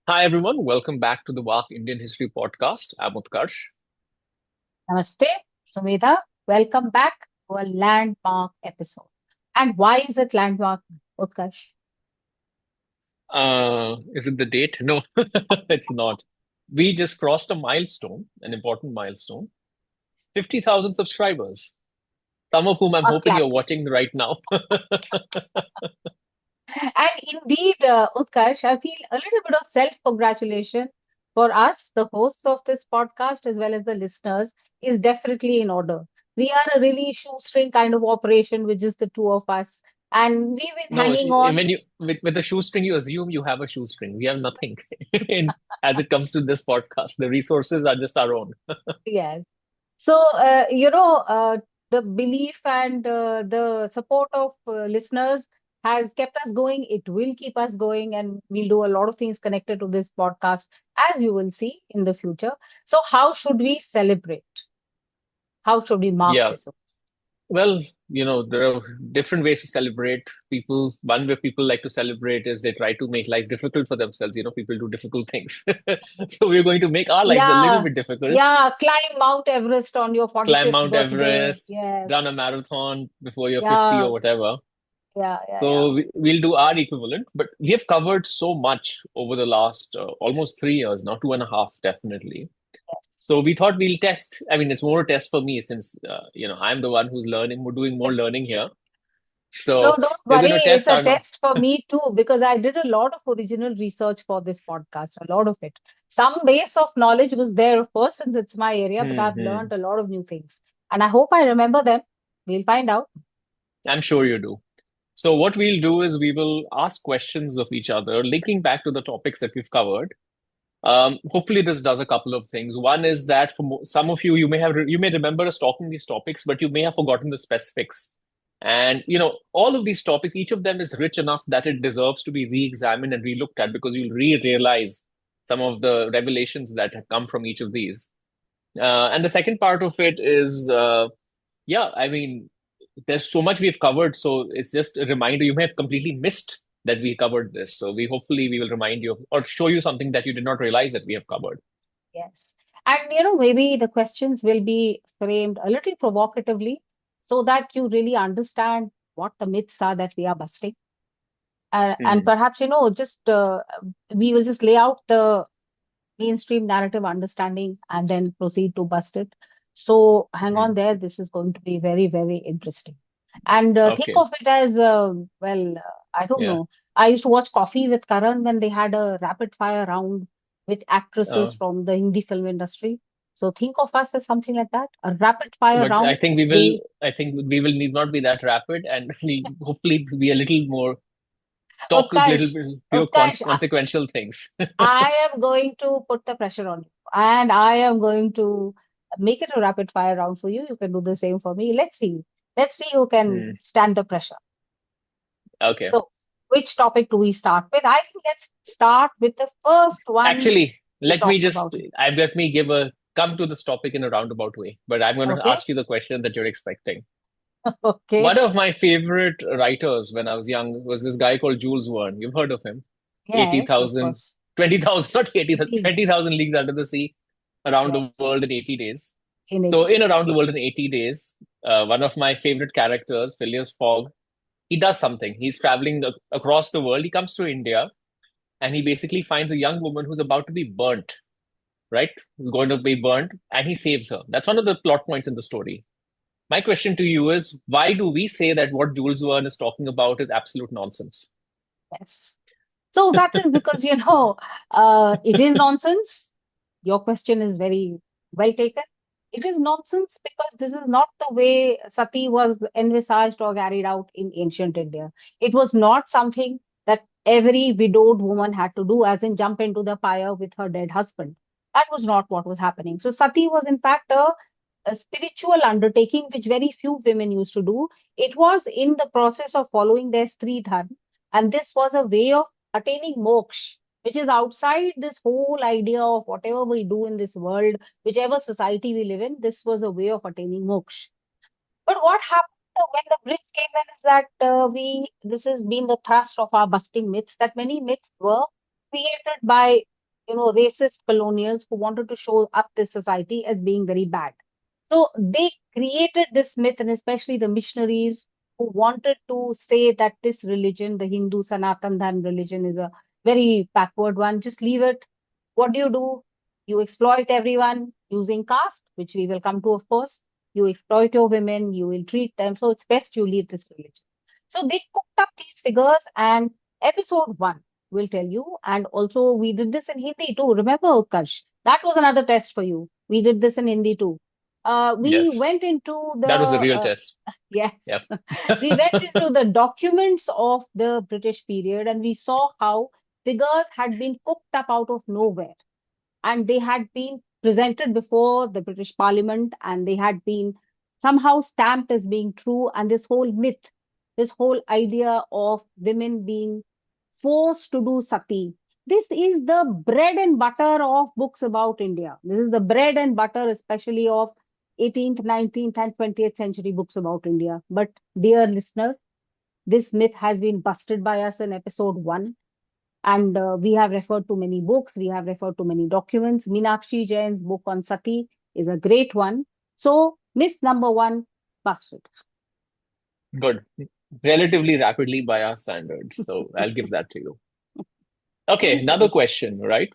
Hi, everyone. Welcome back to the VAK Indian History Podcast. I'm Utkarsh. Namaste, Sumedha. Welcome back to a landmark episode. And why is it landmark, Utkarsh? Is it the date? No, it's not. We just crossed a milestone, an important milestone 50,000 subscribers, some of whom I'm A hoping clap. you're watching right now. And indeed, Utkarsh, I feel a little bit of self-congratulation for us, the hosts of this podcast, as well as the listeners, is definitely in order. We are a really shoestring kind of operation with just the two of us. And we've been No, hanging on. when you with the shoestring, you assume you have a shoestring. We have nothing as it comes to this podcast. The resources are just our own. Yes. So, the belief and the support of listeners has kept us going. It will keep us going, and we'll do a lot of things connected to this podcast, as you will see in the future. So, how should we celebrate? How should we mark Yeah. this? Well, there are different ways to celebrate. One way people like to celebrate is they try to make life difficult for themselves. People do difficult things. So we're going to make our lives a little Yeah, bit difficult. yeah, climb Mount Everest on your Climb 45th Mount birthday. Everest, Yes, run a marathon before you're 50 yeah, or whatever. yeah, yeah, yeah. So we'll do our equivalent, but we have covered so much over the last almost 3 years now, two and a half, definitely. So we thought we'll test. I mean, it's more a test for me since, I'm the one who's learning, we're doing more learning here. No, So don't we're worry. going to It's test a our no. test for me too, because I did a lot of original research for this podcast, a lot of it. Some base of knowledge was there, of course, since it's my area, but I've Hmm. learned a lot of new things. And I hope I remember them. We'll find out. I'm sure you do. So what we'll do is we will ask questions of each other, linking back to the topics that we've covered. Hopefully, this does a couple of things. One is that for some of you, you may remember us talking these topics, but you may have forgotten the specifics. And all of these topics, each of them is rich enough that it deserves to be re-examined and re-looked at because you'll re-realize some of the revelations that have come from each of these. And the second part of it is, yeah, I mean, there's so much we've covered, so it's just a reminder. You may have completely missed that we covered this. So we will remind you or show you something that you did not realize that we have covered. Yes. And, maybe the questions will be framed a little provocatively so that you really understand what the myths are that we are busting. And Hmm. perhaps, just we will just lay out the mainstream narrative understanding and then proceed to bust it. So hang on Hmm. there. This is going to be very, very interesting. And think Okay. of it as, I don't Yeah. know. I used to watch Coffee with Karan when they had a rapid fire round with Uh, actresses from the Hindi film industry. So think of us as something like that, a rapid fire but round. We, I think we will need not be that rapid and we hopefully be a little more, talk a little Utkarsh, bit, Utkarsh, consequential things. I am going to put the pressure on you, and I am going to make it a rapid fire round for you. You can do the same for me. Let's see. Let's see who can Hmm. stand the pressure. Okay. So, which topic do we start with? I think let's start with the first one Actually, we talked about. let me give a come to this topic in a roundabout way, but I'm going to Okay. ask you the question that you're expecting. Okay. One of my favorite writers when I was young was this guy called Jules Verne. You've heard of him. Yes, of 80,000, course. 20,000, not 80,000, Indeed. 20,000 leagues under the sea, around the Yes. world in 80 days. In So, it. in Around the World in 80 days, one of my favorite characters, Phileas Fogg, he does something. He's traveling across the world. He comes to India and he basically finds a young woman who's about to be burnt, right? Who's going to be burnt, and he saves her. That's one of the plot points in the story. My question to you is why do we say that what Jules Verne is talking about is absolute nonsense? Yes. So that is because, it is nonsense. Your question is very well taken. It is nonsense because this is not the way Sati was envisaged or carried out in ancient India. It was not something that every widowed woman had to do, as in jump into the fire with her dead husband. That was not what was happening. So Sati was, in fact, a spiritual undertaking which very few women used to do. It was in the process of following their Stri Dharma, and this was a way of attaining moksha, which is outside this whole idea of whatever we do in this world, whichever society we live in, this was a way of attaining moksha. But what happened when the Brits came in is that this has been the thrust of our busting myths, that many myths were created by racist colonials who wanted to show up this society as being very bad. So they created this myth, and especially the missionaries who wanted to say that this religion, the Hindu Sanatan Dharma religion, is a very backward one. Just leave it. What do? You exploit everyone using caste, which we will come to, of course. You exploit your women, you will treat them. So it's best you leave this religion. So they cooked up these figures, and episode one will tell you. And also, we did this in Hindi too. Remember, Utkarsh? That was another test for you. We did this in Hindi too. We Yes, went into the that was a real test. yes, Yep. we went into the documents of the British period, and we saw how figures had been cooked up out of nowhere, and they had been presented before the British Parliament, and they had been somehow stamped as being true. And this whole myth, this whole idea of women being forced to do sati. This is the bread and butter of books about India. This is the bread and butter, especially of 18th, 19th, and 20th century books about India. But, dear listener, this myth has been busted by us in episode one. And we have referred to many books, we have referred to many documents. Meenakshi Jain's book on sati is a great one. So, myth number one, busted. Good. Relatively rapidly by our standards. So I'll give that to you. Okay, another Yes. question, right?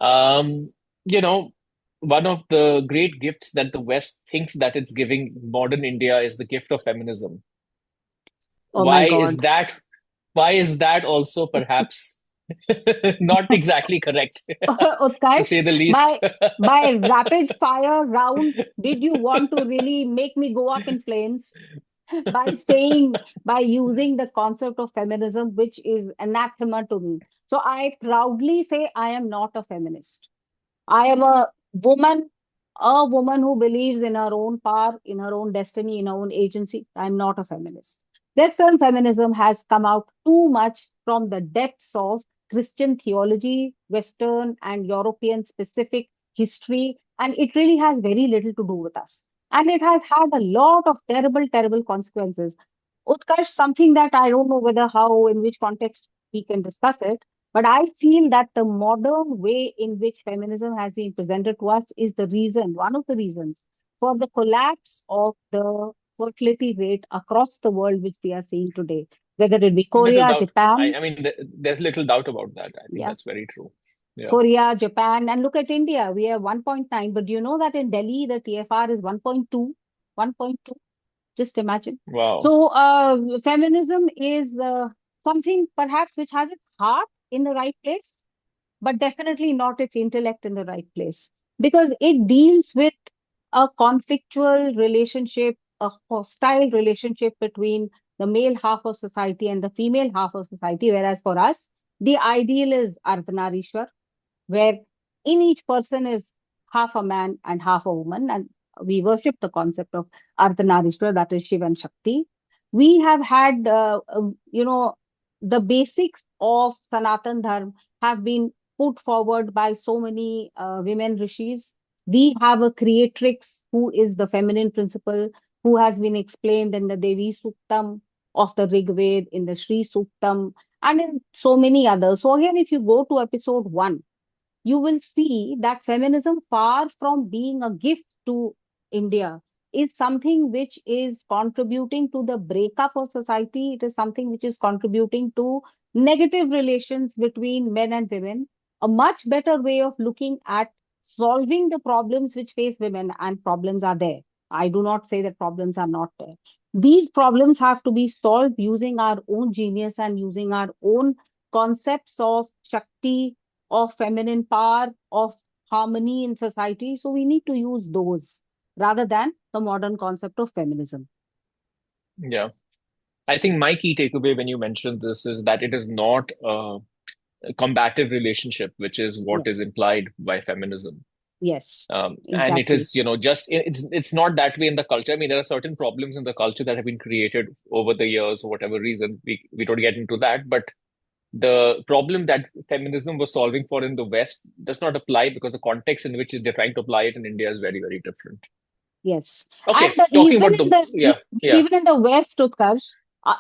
Um, you know, one of the great gifts that the West thinks that it's giving modern India is the gift of feminism. Oh my Why is God. that? Why is that also perhaps not exactly correct, to Utkarsh, say the least? by rapid fire round, did you want to really make me go up in flames by using the concept of feminism, which is anathema to me? So I proudly say I am not a feminist. I am woman, a woman who believes in her own power, in her own destiny, in her own agency. I'm not a feminist. Western feminism has come out too much from the depths of Christian theology, Western and European specific history, and it really has very little to do with us. And it has had a lot of terrible, terrible consequences. Utkarsh, something that I don't know whether how, in which context we can discuss it, but I feel that the modern way in which feminism has been presented to us is the reason, one of the reasons for the collapse of the fertility rate across the world, which we are seeing today, whether it be Little Korea, doubt. Japan, I mean, there's little doubt about that. I think yeah, that's very true. Yeah. Korea, Japan, and look at India. We have 1.9, but do you know that in Delhi, the TFR is 1.2? 1.2. Just imagine. Wow. So, feminism is something perhaps which has its heart in the right place, but definitely not its intellect in the right place, because it deals with a conflictual relationship, a hostile relationship between the male half of society and the female half of society. Whereas for us, the ideal is Ardhanarishwar, where in each person is half a man and half a woman, and we worship the concept of Ardhanarishwar, that is Shiva and Shakti. We have had, the basics of Sanatan Dharma have been put forward by so many women rishis. We have a creatrix who is the feminine principle, who has been explained in the Devi Suktam of the Rig Veda, in the Sri Suktam, and in so many others. So again, if you go to episode one, you will see that feminism, far from being a gift to India, is something which is contributing to the breakup of society. It is something which is contributing to negative relations between men and women. A much better way of looking at solving the problems which face women, and problems are there. I do not say that problems are not there. These problems have to be solved using our own genius and using our own concepts of Shakti, of feminine power, of harmony in society. So we need to use those rather than the modern concept of feminism. Yeah. I think my key takeaway when you mentioned this is that it is not a combative relationship, which is what Yeah. is implied by feminism. Yes, And it exactly. is, just it's not that way in the culture. I mean, there are certain problems in the culture that have been created over the years for whatever reason. We don't get into that, but the problem that feminism was solving for in the West does not apply because the context in which it's trying to apply it in India is very, very different. Yes. And Okay, talking about the, yeah, yeah, even in the West, Utkarsh,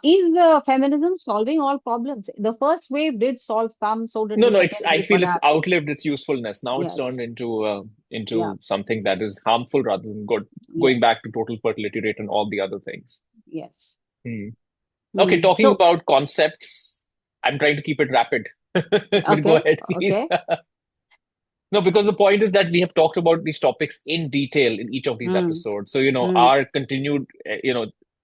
Is feminism solving all problems? The first wave did solve some, so did No, the no, second I wave, feel it's perhaps. outlived its usefulness. Now it's turned Yes. Yeah. into something that is harmful rather than good, going Yes. back to total fertility rate and all the other things. Yes. Hmm. Okay, Hmm. talking So, about concepts, I'm trying to keep it rapid. But go okay. ahead, please. Okay. No, because the point is that we have talked about these topics in detail in each of these Hmm. episodes. So, Hmm. our continued,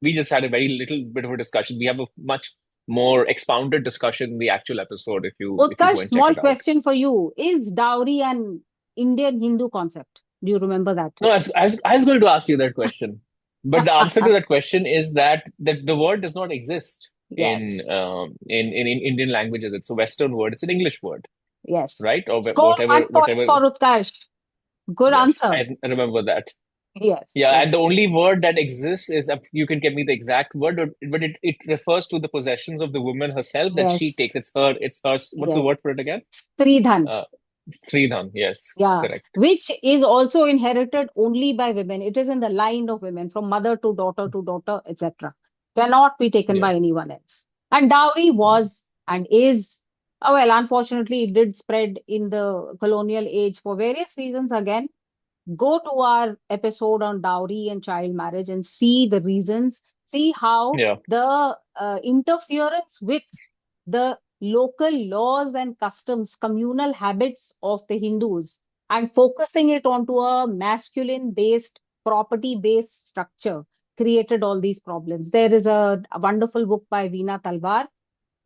we just had a very little bit of a discussion. We have a much more expounded discussion in the actual episode if you go Utkarsh, and check small it out. question for you. Is dowry an Indian Hindu concept? Do you remember that? No, I was going to ask you that question, but the answer to that question is that the word does not exist Yes. in Indian languages. It's a Western word. It's an English word, Yes. right? Or Score whatever, 1 point whatever. for Utkarsh. Good Yes, answer. I remember that. Yes. Yeah, and Yes. the only word that exists is, if you can give me the exact word, but it refers to the possessions of the woman herself that she Yes. takes. It's her. What's the Yes. word for it again? Stridhan. Uh, Sridhan. Yes, Yeah, correct. which is also inherited only by women. It is in the line of women, from mother to daughter, etc. Cannot be taken Yeah. by anyone else. And dowry was and is, well, unfortunately, it did spread in the colonial age for various reasons. Again, go to our episode on dowry and child marriage and see the reasons. See how Yeah. the interference with the local laws and customs, communal habits of the Hindus, and focusing it onto a masculine based, property based structure created all these problems. There is a wonderful book by Veena Talwar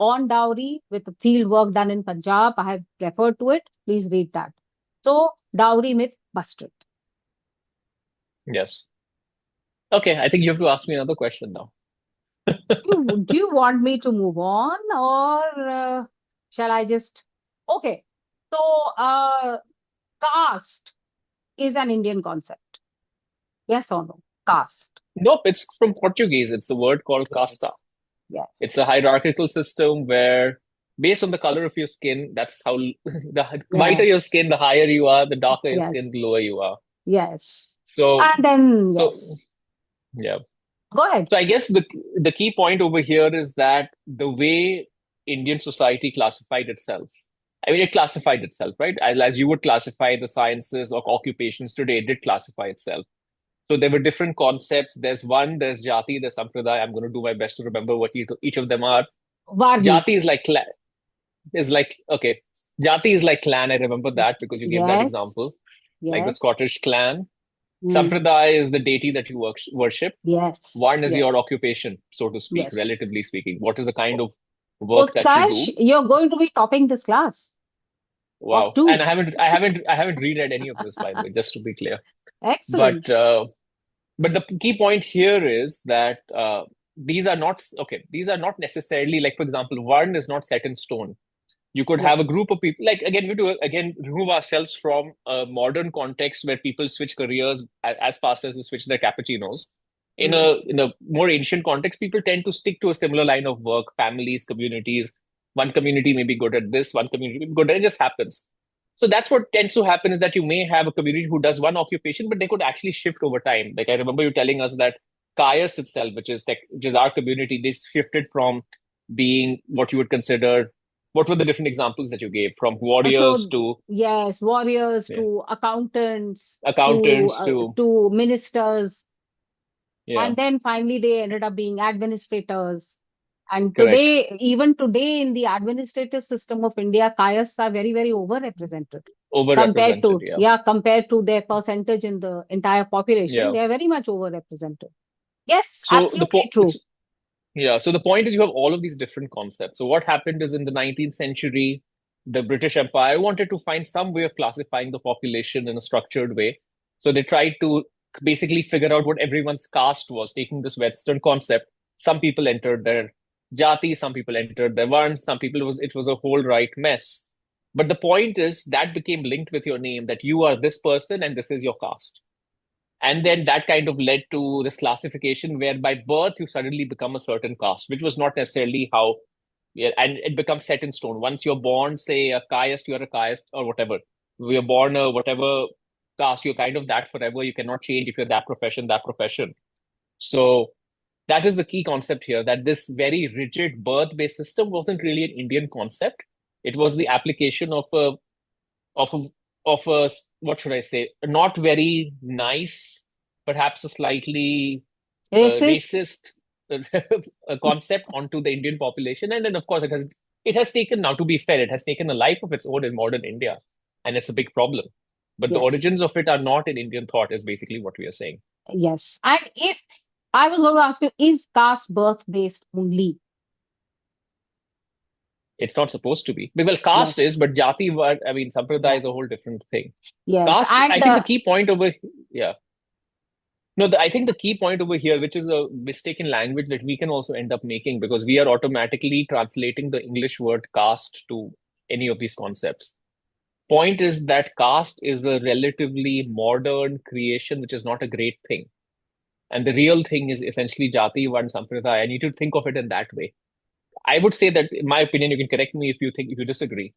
on dowry with field work done in Punjab. I have referred to it. Please read that. So, dowry myth busted. Yes. Okay, I think you have to ask me another question now. Do you want me to move on, or shall I just? Okay. So, caste is an Indian concept. Yes or no? Caste. Nope, it's from Portuguese. It's a word called casta. It's Yes. a hierarchical system where, based on the color of your skin, that's how the whiter Yes. your skin, the higher you are, the darker your Yes. skin, the lower you are. Yes. So, And then, so yes. yeah. Go ahead. So I guess the key point over here is that the way Indian society classified itself, I mean, it classified itself, right? As you would classify the sciences or occupations today, it did classify itself. So there were different concepts. There's jati, there's sampradaya. I'm going to do my best to remember what each of them are. Varna. Jati is like, okay, jati is like clan. I remember that because you gave that Yes. example, like the Yes. Scottish clan. Mm. Sampradaya is the deity that you worship. Yes. One is your Yes. occupation, so to speak, Yes. relatively speaking. What is the kind of work that you Utkarsh, do? you're going to be topping this class of Wow. And two. I haven't reread any of this, by the way, just to be clear. But Excellent. uh, but the key point here is that these are not okay. These are not necessarily, like, for example, one is not set in stone. You could have a Yes. group of people, like, again, we do again remove ourselves from a modern context where people switch careers as fast as they switch their cappuccinos. In Mm. a more ancient context, people tend to stick to a similar line of work, families, communities. One community may be good at this, one community may be good at it. It just happens. So that's what tends to happen, is that you may have a community who does one occupation, but they could actually shift over time. Like, I remember you telling us that Kayas itself, which is our community, they shifted from being what you would consider, what were the different examples that you gave, from warriors So to, yes, warriors yeah, to accountants accountants to, to ministers, yeah, and then finally they ended up being administrators. And correct, today, even today, in the administrative system of India, castes are very, very overrepresented overrepresented. Yeah, compared to their percentage in the entire population. yeah. They are very much overrepresented. Yes, So absolutely true. yeah. So the point is, you have all of these different concepts. So what happened is, in the 19th century, the British Empire wanted to find some way of classifying the population in a structured way. So they tried to basically figure out what everyone's caste was, taking this Western concept. Some people entered their jati, some people entered their varn, some people, it was a whole right mess. But the point is that became linked with your name, that you are this person and this is your caste. And then that kind of led to this classification where by birth you suddenly become a certain caste, which was not necessarily how, yeah, and it becomes set in stone. Once you're born, say a caste, you're a caste or whatever. You're born a whatever caste, you're kind of that forever. You cannot change if you're that profession, that profession. So that is the key concept here, that this very rigid birth-based system wasn't really an Indian concept. It was the application of a of a, what should I say, a not very nice, perhaps a slightly Racist? racist a concept onto the Indian population. And then of course it has taken, now to be fair, it has taken a life of its own in modern India, and it's a big problem. But the Yes. origins of it are not in Indian thought, is basically what we are saying. Yes. And if I was going to ask you, is caste birth-based only? It's not supposed to be. Well, caste Yes. is, but jati, I mean, sampradaya Yeah. is a whole different thing. Yes. Caste, I And think the key point over, yeah. No, I think the key point over here, which is a mistaken language that we can also end up making, because we are automatically translating the English word caste to any of these concepts. Point is that caste is a relatively modern creation, which is not a great thing. And the real thing is essentially jati, varna, sampradaya. I need to think of it in that way. I would say that, in my opinion, you can correct me if you disagree.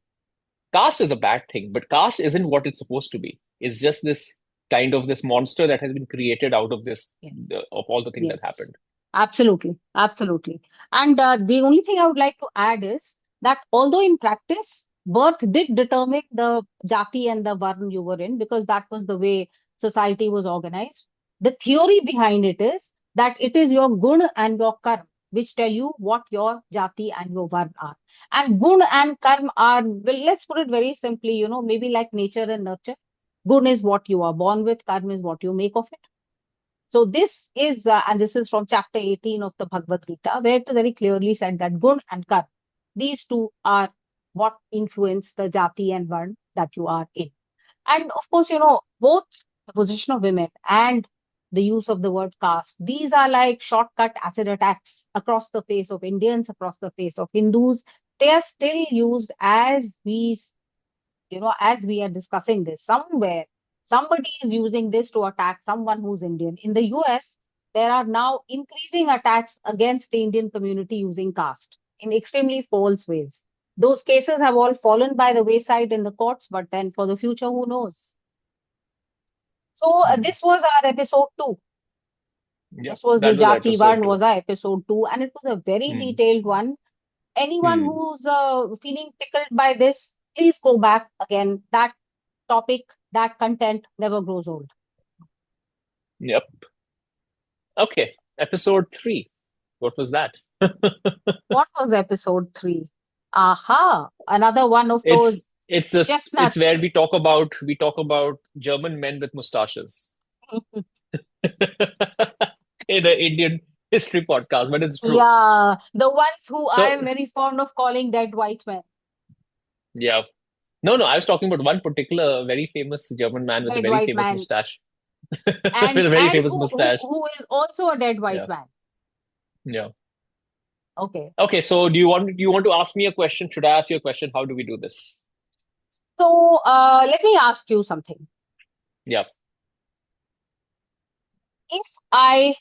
Caste is a bad thing, but caste isn't what it's supposed to be. It's just this kind of this monster that has been created out of this yes. of all the things that Yes, happened. absolutely, absolutely. And the only thing I would like to add is that although in practice, birth did determine the jati and the varn you were in, because that was the way society was organized. The theory behind it is that it is your gun and your karma which tell you what your jati and your varn are. And gun and karma are, well, let's put it very simply, maybe like nature and nurture. Gun is what you are born with, karma is what you make of it. So this is, and this is from chapter 18 of the Bhagavad Gita, where it very clearly said that gun and karma, these two are what influence the jati and varn that you are in. And of course, both the position of women and the use of the word caste, these are like shortcut acid attacks across the face of Indians, across the face of Hindus. They are still used as we are discussing this, somewhere somebody is using this to attack someone who's Indian. In the US, there are now increasing attacks against the Indian community using caste in extremely false ways. Those cases have all fallen by the wayside in the courts, but then for the future, who knows? So Hmm. this was our episode 2. Yeah, This was the that was Jati episode one two. was our episode 2, and it was a very Hmm. detailed one. Anyone Hmm. who's feeling tickled by this, please go back again. That topic, that content never grows old. Yep. Okay. Episode three. What was that? What was episode 3? Aha, another one of those It's where chestnuts. we talk about German men with mustaches in an Indian history podcast, but it's true. Yeah, the ones who I So am very fond of calling dead white men. yeah. No, no, I was talking about one particular very famous German man with a Dead very white famous man. mustache. And With a very and famous mustache. who is also a dead white Yeah. man. Yeah. Okay. Okay, so do you want to ask me a question? Should I ask you a question? How do we do this? So let me ask you something. Yeah. If I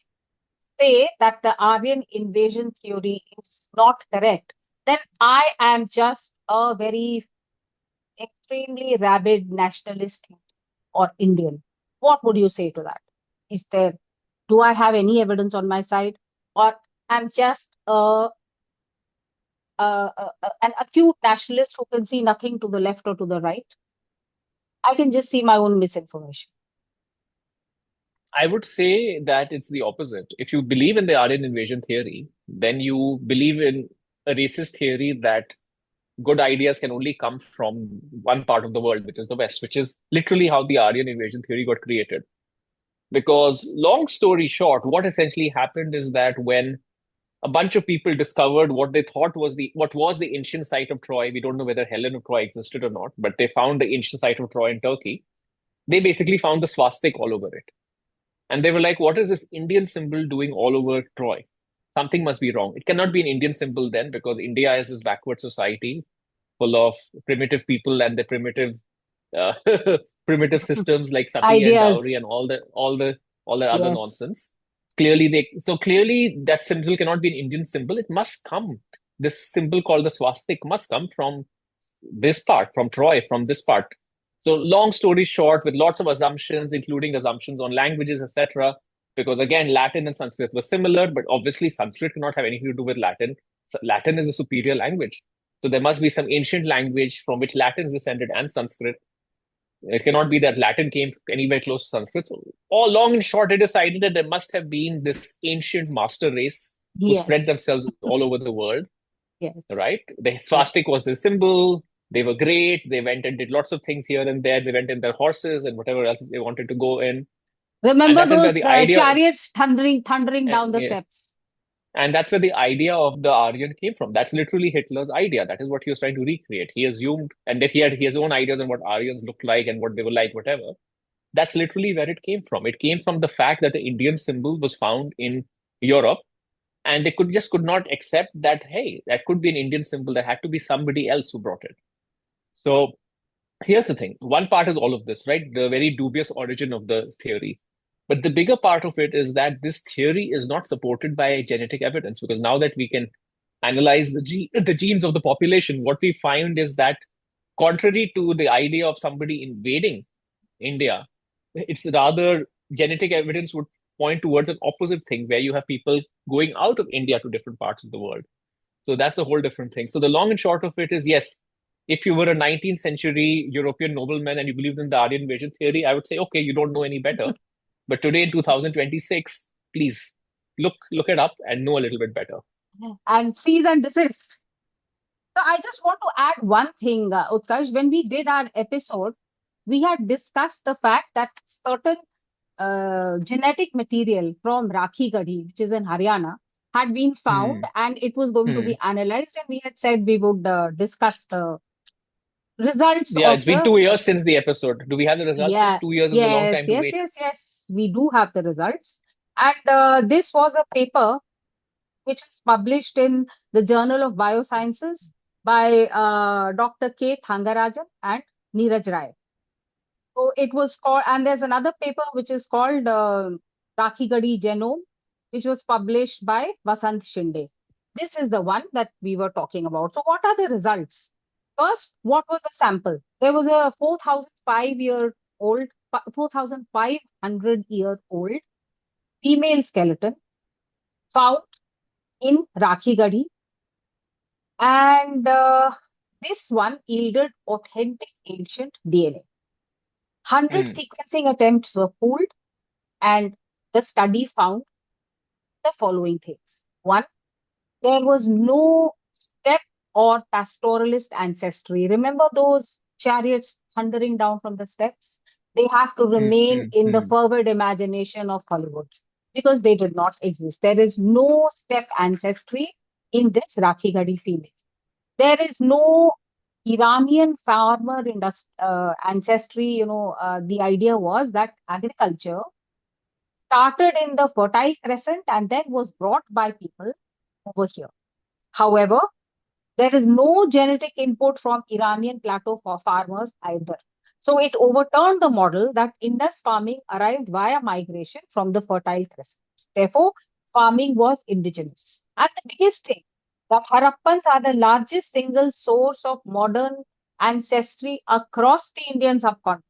say that the Aryan invasion theory is not correct, then I am just a very extremely rabid nationalist or Indian. What would you say to that? Is there, do I have any evidence on my side, or I'm just an acute nationalist who can see nothing to the left or to the right? I can just see my own misinformation. I would say that it's the opposite. If you believe in the Aryan invasion theory, then you believe in a racist theory that good ideas can only come from one part of the world, which is the West, which is literally how the Aryan invasion theory got created. Because, long story short, what essentially happened is that when a bunch of people discovered what they thought was the ancient site of Troy, we don't know whether Helen of Troy existed or not, but they found the ancient site of Troy in Turkey. They basically found the swastika all over it. And they were like, what is this Indian symbol doing all over Troy? Something must be wrong. It cannot be an Indian symbol then, because India is this backward society full of primitive people and the uh, primitive systems like sati and dowry Ideas. and all the other Yes. nonsense. Clearly that symbol cannot be an Indian symbol. It must come. This symbol called the swastika must come from this part, from Troy, from this part. So long story short, with lots of assumptions, including assumptions on languages, etc., because again, Latin and Sanskrit were similar, but obviously Sanskrit cannot have anything to do with Latin. So Latin is a superior language. So there must be some ancient language from which Latin is descended and Sanskrit. It cannot be that Latin came anywhere close to Sanskrit. So, all long and short, they decided that there must have been this ancient master race who spread Yes. themselves all over the world, Yes. right? The Yes. swastika was the symbol. They were great. They went and did lots of things here and there. They went in their horses and whatever else they wanted to go in. And Remember that is where those the idea, chariots thundering down the yeah, steps? and that's where the idea of the Aryan came from. That's literally Hitler's idea. That is what he was trying to recreate. He assumed, and that he had his own ideas on what Aryans looked like and what they were like, whatever. That's literally where it came from. It came from the fact that the Indian symbol was found in Europe, and they could not accept that, hey, that could be an Indian symbol. There had to be somebody else who brought it. So here's the thing. One part is all of this, right? The very dubious origin of the theory. But the bigger part of it is that this theory is not supported by genetic evidence, because now that we can analyze the genes of the population, what we find is that contrary to the idea of somebody invading India, it's rather genetic evidence would point towards an opposite thing where you have people going out of India to different parts of the world. So that's a whole different thing. So the long and short of it is, yes, if you were a 19th century European nobleman and you believed in the Aryan invasion theory, I would say, okay, you don't know any better. But today in 2026, please look it up and know a little bit better. And cease and desist. So I just want to add one thing, Utkarsh. When we did our episode, we had discussed the fact that certain genetic material from Rakhi Garhi, which is in Haryana, had been found Hmm. and it was going to Hmm. be analyzed. And we had said we would discuss the results Yeah, of it's been the 2 years since the episode. Do we have the results? yeah, 2 years is a long yes, time to yes, wait. yes, yes. We do have the results. And this was a paper which was published in the Journal of Biosciences by Dr. K. Thangarajan and Neeraj Rai. So it was called, and there's another paper which is called Rakhigadi Genome, which was published by Vasant Shinde. This is the one that we were talking about. So what are the results? First, what was the sample? There was a 4,005-year-old, 4,500-year-old female skeleton found in Rakhigadi, and this one yielded authentic ancient DNA. 100 Hmm. sequencing attempts were pooled, and the study found the following things. One, there was no step or pastoralist ancestry. Remember those chariots thundering down from the steps? They have to Hmm. remain Hmm. in the Hmm. fervid imagination of Hollywood because they did not exist. There is no step ancestry in this Rakhi Gadi female. There is no Iranian farmer ancestry. The idea was that agriculture started in the Fertile Crescent and then was brought by people over here. However, there is no genetic input from Iranian plateau for farmers either. So it overturned the model that Indus farming arrived via migration from the Fertile Crescent. Therefore, farming was indigenous. And the biggest thing, that Harappans are the largest single source of modern ancestry across the Indian subcontinent.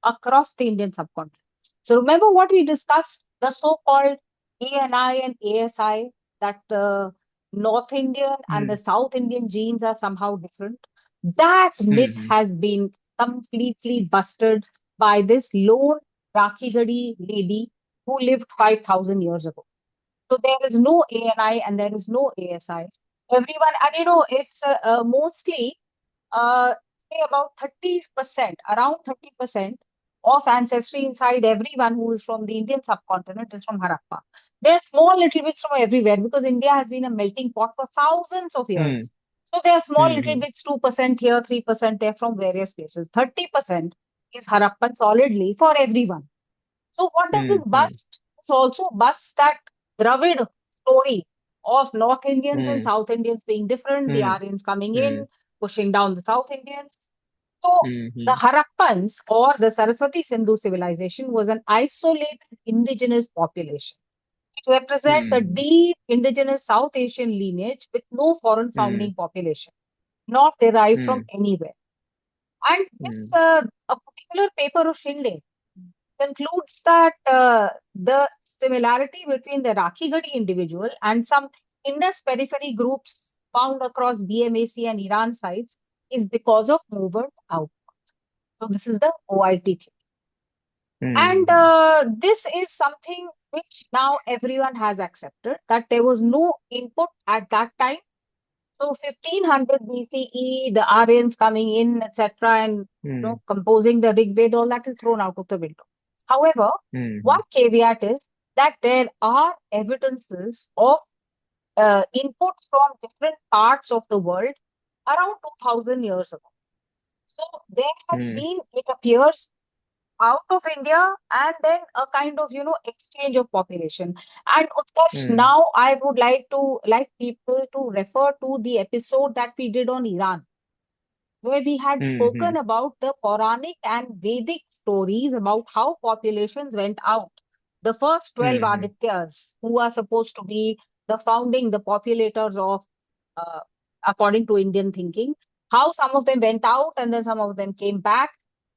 Across the Indian subcontinent. So remember what we discussed, the so-called ANI and ASI, that the North Indian and the Hmm. South Indian genes are somehow different. That myth Hmm. has been completely busted by this lone Rakhigadi lady who lived 5,000 years ago. So there is no ANI and there is no ASI. Everyone, and it's mostly say about 30%, around 30% of ancestry inside everyone who is from the Indian subcontinent is from Harappa. There are small little bits from everywhere because India has been a melting pot for thousands of Hmm. years. So there are small Hmm. little Hmm. bits, 2% here, 3% there from various places. 30% is Harappan solidly for everyone. So what does Hmm. this Hmm. bust? It also busts that Dravid story of North Indians and Hmm. South Indians being different, the Hmm. Aryans coming Hmm. in, pushing down the South Indians. So Hmm. the Hmm. Harappans or the Saraswati Sindhu civilization was an isolated indigenous population. It represents a Hmm. deep indigenous South Asian lineage with no foreign Hmm. founding population, not derived from Hmm. anywhere. And this Hmm. a particular paper of Shinde concludes that the similarity between the Rakhigadi individual and some Indus periphery groups found across BMAC and Iran sites is because of movement out. So this is the OIT theory. And Hmm. this is something which now everyone has accepted, that there was no input at that time. So 1500 BCE, the Aryans coming in, etc., and Hmm. composing the Rig Veda, all that is thrown out of the window. However, Hmm. one caveat is that there are evidences of inputs from different parts of the world around 2000 years ago. So there has Hmm. been, it appears, out of India, and then a kind of, exchange of population. And Utkarsh, Hmm. now I would like people to refer to the episode that we did on Iran, where we had Hmm. Hmm. spoken about the Quranic and Vedic stories about how populations went out. The first 12 Hmm. Adityas, who are supposed to be the populators of, uh, according to Indian thinking, how some of them went out and then some of them came back.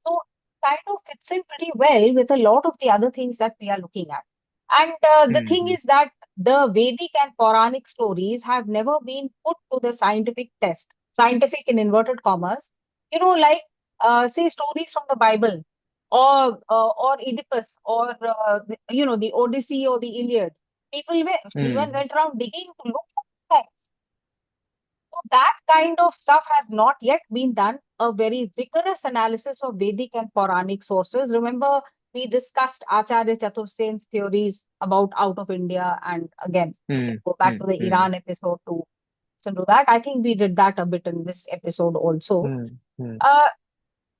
So kind of fits in pretty well with a lot of the other things that we are looking at. And the Hmm. thing Hmm. is that the Vedic and Puranic stories have never been put to the scientific test, scientific in inverted commas, like say stories from the Bible, or Oedipus, or the Odyssey or the Iliad. Even Hmm. went around digging to look for things. So that kind of stuff has not yet been done. A very rigorous analysis of Vedic and Puranic sources. Remember, we discussed Acharya Chatursen's theories about out of India, and again, you can Hmm. go back Hmm. to the Hmm. Iran episode to listen to that. I think we did that a bit in this episode also. Hmm. Hmm. Uh,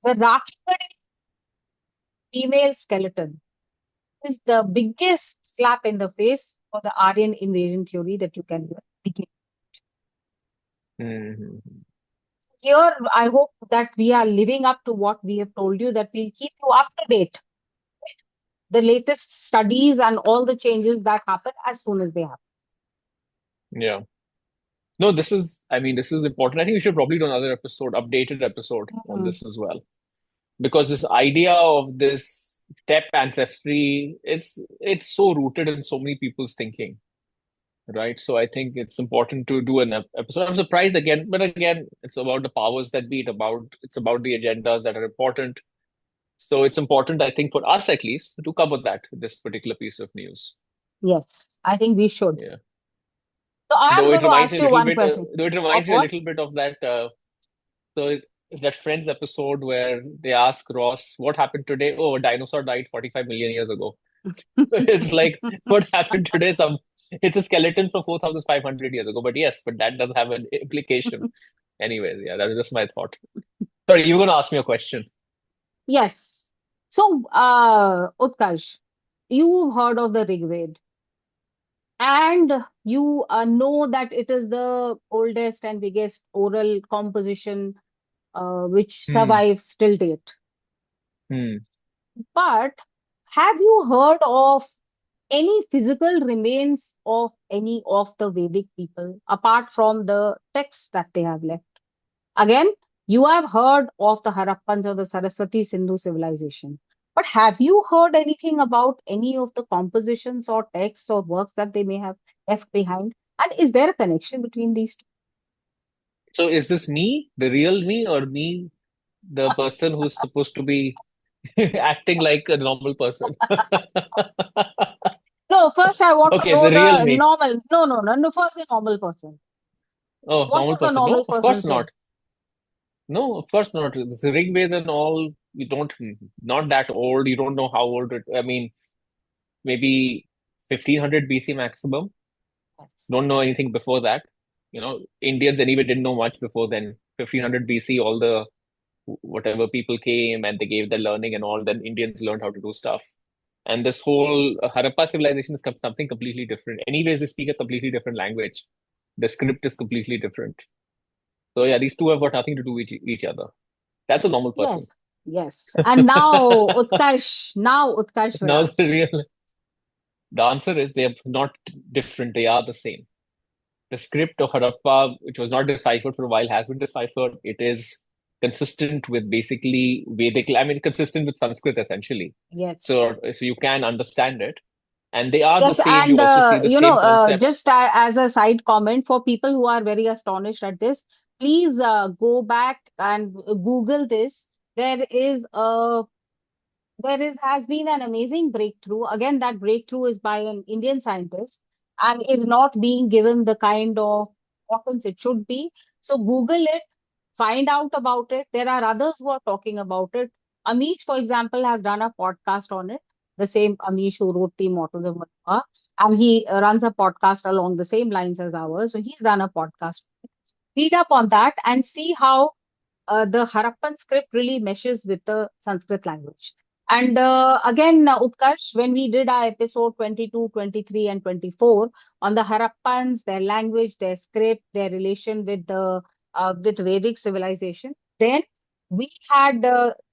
the Rakshakadi female skeleton is the biggest slap in the face for the Aryan invasion theory that you can begin. Hmm. Hmm. Here, I hope that we are living up to what we have told you, that we'll keep you up to date with the latest studies and all the changes that happen as soon as they happen. Yeah. No, this is important. I think we should probably do another episode, updated episode on Mhm. this as well. Because this idea of this step ancestry, it's so rooted in so many people's thinking, right? So I think it's important to do an episode. I'm surprised again, but again, it's about the powers that be, it's about the agendas that are important. So it's important, I think, for us at least, to cover this particular piece of news. Yes, I think we should. Yeah. So I am Though going it to reminds me ask a you little one bit, question. though it Of reminds me a what? little bit of that. So that Friends episode where they ask Ross, "What happened today?" Oh, a dinosaur died 45 million years ago. It's like, what happened today? It's a skeleton from 4,500 years ago. But yes, but that does have an implication. Anyways, yeah, that was just my thought. Sorry, you were gonna ask me a question. Yes. So, Utkarsh, you've heard of the Rig Veda, and you know that it is the oldest and biggest oral composition which Hmm. survives till date. Hmm. But have you heard of any physical remains of any of the Vedic people apart from the texts that they have left? Again, you have heard of the Harappans or the Saraswati Sindhu civilization. But have you heard anything about any of the compositions or texts or works that they may have left behind? And is there a connection between these two? So is this me, the real me, or me, the person who's supposed to be acting like a normal person? No, first I want to Okay, know the real the me. normal. No, no, no, no. First, the normal person. Oh, What normal would the person. No, normal of person course say? not. No, of course not. The Rig Veda and all, you don't, not that old. You don't know how old I mean, maybe 1500 BC maximum. Yes. Don't know anything before that. Indians anyway didn't know much before then. 1500 BC, all the whatever people came and they gave the learning and all, then Indians learned how to do stuff. And this whole Harappa civilization is something completely different. Anyways, they speak a completely different language. The script is completely different. So yeah, these two have got nothing to do with each other. That's a normal Yes. person. Yes. And now Utkarsh will Now answer. the answer is they are not different. They are the same. The script of Harappa, which was not deciphered for a while, has been deciphered. It is consistent with basically Vedic, I mean, consistent with Sanskrit essentially. Yes. So you can understand it. and they are the Yes, same. You and also see the same just concepts. as a side comment for people who are very astonished at this, please go back and Google this. There is a there is has been an amazing breakthrough. Again, that breakthrough is by an Indian scientist and is not being given the kind of importance it should be. So Google it, find out about it. There are others who are talking about it. Amish, for example, has done a podcast on it. The same Amish who wrote the Immortals of Manua, and he runs a podcast along the same lines as ours. So he's done a podcast. Read up on that and see how the Harappan script really meshes with the Sanskrit language. And again, Utkarsh, when we did our episode 22, 23, and 24 on the Harappans, their language, their script, their relation with Vedic civilization, then we had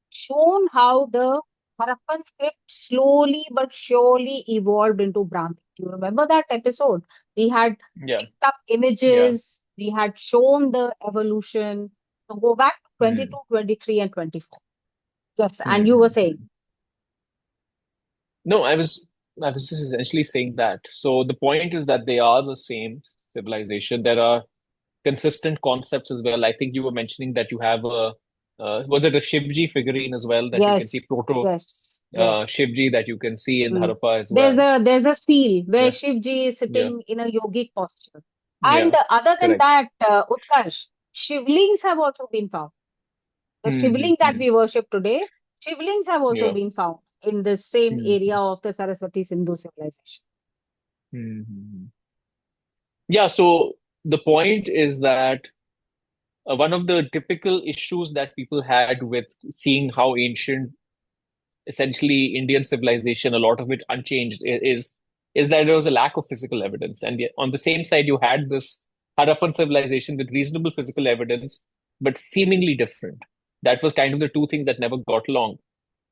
shown how the Harappan script slowly but surely evolved into Brahmi. Do you remember that episode? We had Yeah, picked up yeah. images, we had shown the evolution. So go back to 22, Hmm. 23, and 24. Yes, and you were saying, Hmm. No, I was just essentially saying that. So the point is that they are the same civilization. There are consistent concepts as well. I think you were mentioning that you have a was it a Shivji figurine as well that you can yes, see proto yes, yes. Shivji that you can see in Hmm. Harappa as There's well. a seal where Yeah, Shivji is yeah, sitting in a yogic posture. And yeah. other than Correct. that, Utkarsh, shivlings have also been found. The shivling that Hmm. we worship today, shivlings have also Yeah. been found in the same Hmm. area of the Saraswati Sindhu civilization. Hmm. Yeah. So the point is that one of the typical issues that people had with seeing how ancient essentially Indian civilization, a lot of it unchanged, is that there was a lack of physical evidence. And yet, on the same side, you had this Harappan civilization with reasonable physical evidence, but seemingly different. That was kind of the two things that never got along.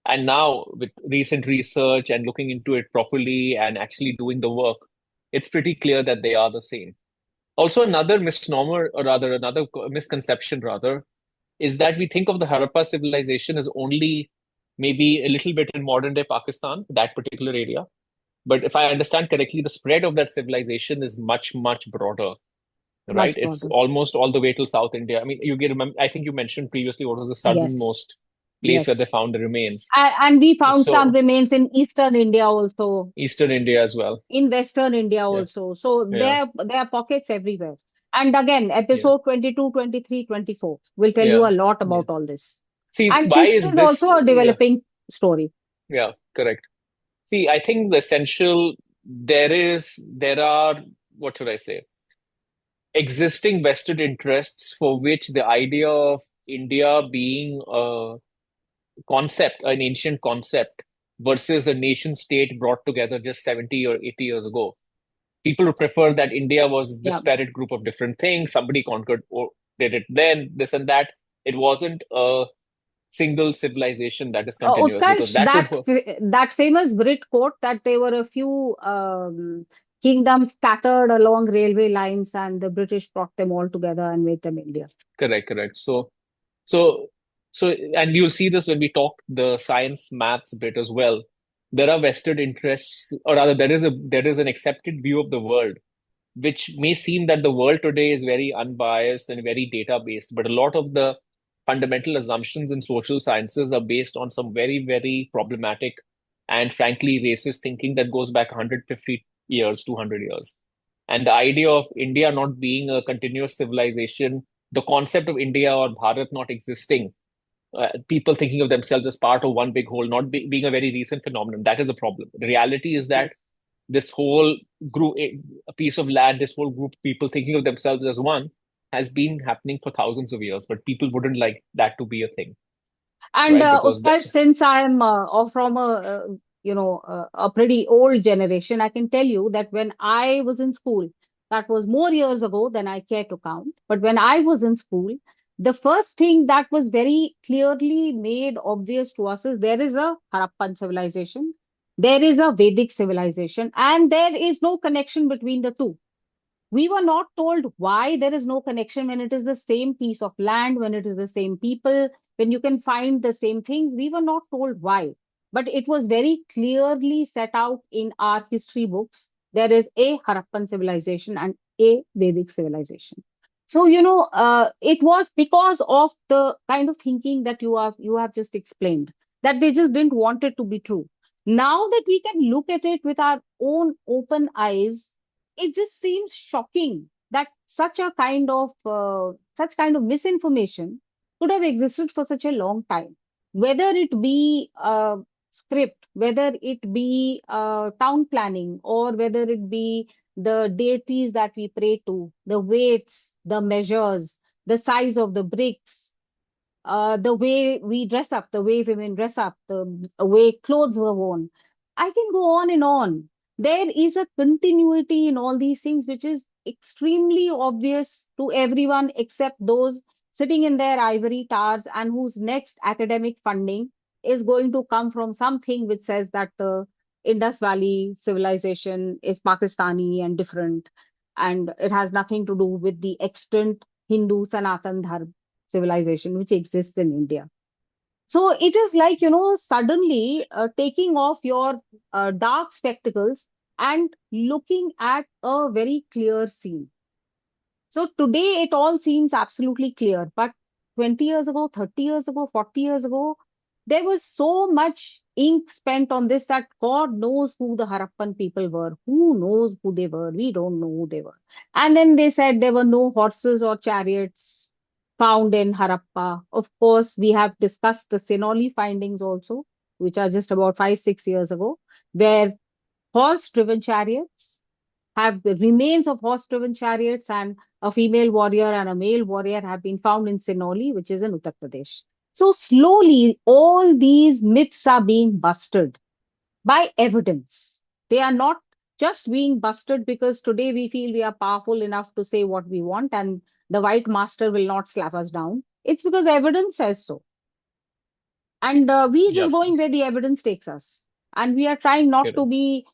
And now, with recent research and looking into it properly and actually doing the work, it's pretty clear that they are the same. Also, another misnomer, or rather, another misconception, rather, is that we think of the Harappa civilization as only maybe a little bit in modern day Pakistan, that particular area. But if I understand correctly, the spread of that civilization is much, much broader, right? Much It's broader. almost all the way to South India. I mean, you get remember, I think you mentioned previously what was the Yes, southernmost place where they yes. found the remains. And we found some So remains in Eastern India also, Eastern India as well. in Western India Yeah, also. So yeah, there are pockets everywhere. And again, yeah, episode 22, 23, 24 will tell you yeah, a lot yeah. about all this. See, And why this is is this? also a Yeah, developing story. yeah, correct. See, I think the essential there are what should I say? Existing vested interests for which the idea of India being a concept, an ancient concept, versus a nation state brought together just 70 or 80 years ago. People would prefer that India was a Yeah. disparate group of different things. Somebody conquered or did it then, this and that. It wasn't a single civilization that is continuous because Utkarsh, that would, that famous Brit quote that there were a few kingdoms scattered along railway lines and the British brought them all together and made them India. correct, correct. So, so, and you'll see this when we talk the science maths bit as well. There are vested interests, or rather, there is an accepted view of the world, which may seem that the world today is very unbiased and very data based, but a lot of the fundamental assumptions in social sciences are based on some very, very problematic and frankly racist thinking that goes back 150 years, 200 years. And the idea of India not being a continuous civilization, the concept of India or Bharat not existing, people thinking of themselves as part of one big whole, not being a very recent phenomenon, that is a problem. The reality is that Yes. this whole group, a piece of land, this whole group of people thinking of themselves as one has been happening for thousands of years, but people wouldn't like that to be a thing, And right? Because Utkarsh, since I'm from a pretty old generation, I can tell you that when I was in school, that was more years ago than I care to count. But when I was in school, the first thing that was very clearly made obvious to us is there is a Harappan civilization, there is a Vedic civilization, and there is no connection between the two. We were not told why there is no connection when it is the same piece of land, when it is the same people, when you can find the same things. We were not told why. but it was very clearly set out in our history books. There is a Harappan civilization and a Vedic civilization. So, it was because of the kind of thinking that you have just explained, that they just didn't want it to be true. Now that we can look at it with our own open eyes, it just seems shocking that such kind of misinformation could have existed for such a long time. Whether it be script, whether it be town planning, or whether it be the deities that we pray to, the weights, the measures, the size of the bricks, the way we dress up, the way women dress up, the way clothes were worn. I can go on and on. There is a continuity in all these things, which is extremely obvious to everyone except those sitting in their ivory towers and whose next academic funding is going to come from something which says that the Indus Valley civilization is Pakistani and different, and it has nothing to do with the extant Hindu Sanatan Dharma civilization which exists in India. So it is like, suddenly taking off your dark spectacles and looking at a very clear scene. So today it all seems absolutely clear, but 20 years ago, 30 years ago, 40 years ago, there was so much ink spent on this that God knows who the Harappan people were. Who knows who they were? We don't know who they were. And then they said there were no horses or chariots found in Harappa. Of course, we have discussed the Senoli findings also, which are just about 5, 6 years ago, where horse-driven chariots have the remains of horse-driven chariots, and a female warrior and a male warrior have been found in Senoli, which is in Uttar Pradesh. So slowly, all these myths are being busted by evidence. They are not just being busted because today we feel we are powerful enough to say what we want and the white master will not slap us down. It's because evidence says so. And we just Yep. going where the evidence takes us. And we are trying not Get to it. be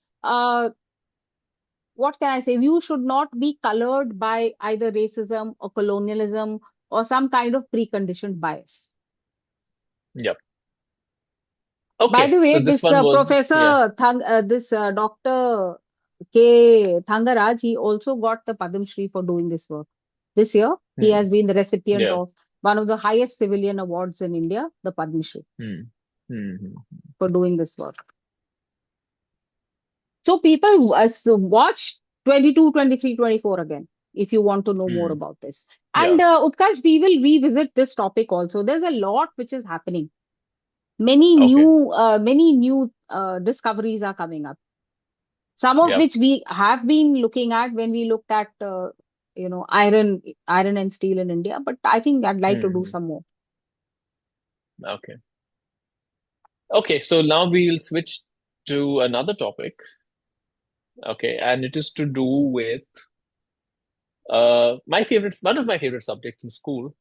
what can I say? You should not be colored by either racism or colonialism or some kind of preconditioned bias. Yep. By Okay. the So way, this this one was, yeah. Dr. K. Thangaraj, he also got the Padma Shri for doing this work. This year, he Hmm. has been the recipient Yeah. of one of the highest civilian awards in India, the Padma Shri, Hmm. Hmm. for doing this work. So people watch 22, 23, 24 again if you want to know more Hmm. about this. Yeah. And Utkarsh, we will revisit this topic also. There's a lot which is happening. Okay. Many new discoveries are coming up. Some of Yep. which we have been looking at when we looked at iron and steel in India. But I think I'd like to do Hmm. some more. Okay. Okay. So now we'll switch to another topic. Okay. And it is to do with one of my favorite subjects in school,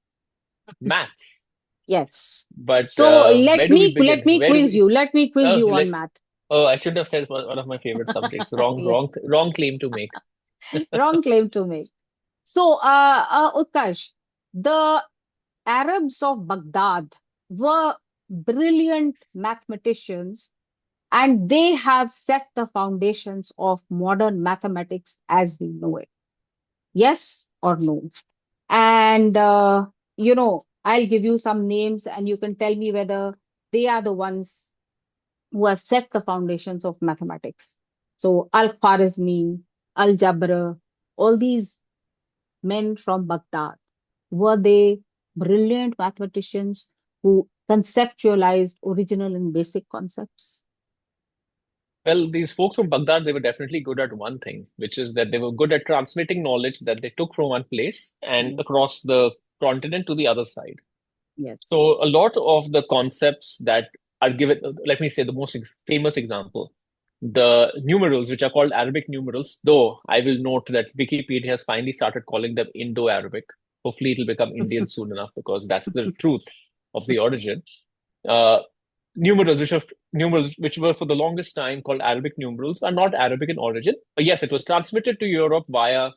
maths. Yes. But So where do we begin? let me Where do quiz we? you. Let me quiz Oh, you on let, math. oh, I should have said one of my favorite subjects. Wrong, Yes. wrong, wrong claim to make. Wrong claim to make. So, Utkarsh, the Arabs of Baghdad were brilliant mathematicians, and they have set the foundations of modern mathematics as we know it. Yes or no? And, I'll give you some names and you can tell me whether they are the ones who have set the foundations of mathematics. So, Al-Khwarizmi, Al-Jabr, all these men from Baghdad, were they brilliant mathematicians who conceptualized original and basic concepts? Well, these folks from Baghdad, they were definitely good at one thing, which is that they were good at transmitting knowledge that they took from one place and Yes, across the continent to the other side. yes, So a lot of the concepts that are given, let me say the most famous example, the numerals, which are called Arabic numerals, though I will note that Wikipedia has finally started calling them Indo-Arabic. Hopefully it'll become Indian soon enough because that's the truth of the origin. Uh, numerals which were for the longest time called Arabic numerals are not Arabic in origin. But yes, it was transmitted to Europe via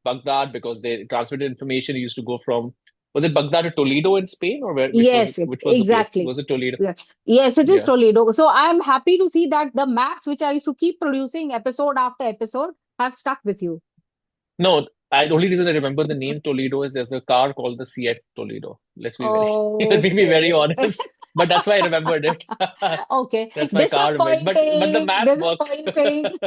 Baghdad because they transmitted information. It used to go from Was it Baghdad or Toledo in Spain, or where? Yes, Which was the place? exactly. Was it Toledo? Yes, yes, it is Yeah. Toledo. So I'm happy to see that the maps which I used to keep producing episode after episode have stuck with you. No, the only reason I remember the name Toledo is there's a car called the Seat Toledo. Let me be very Okay. honest. But that's why I remembered it. Okay. That's my car mate. But the Disappointing. map worked. Disappointing.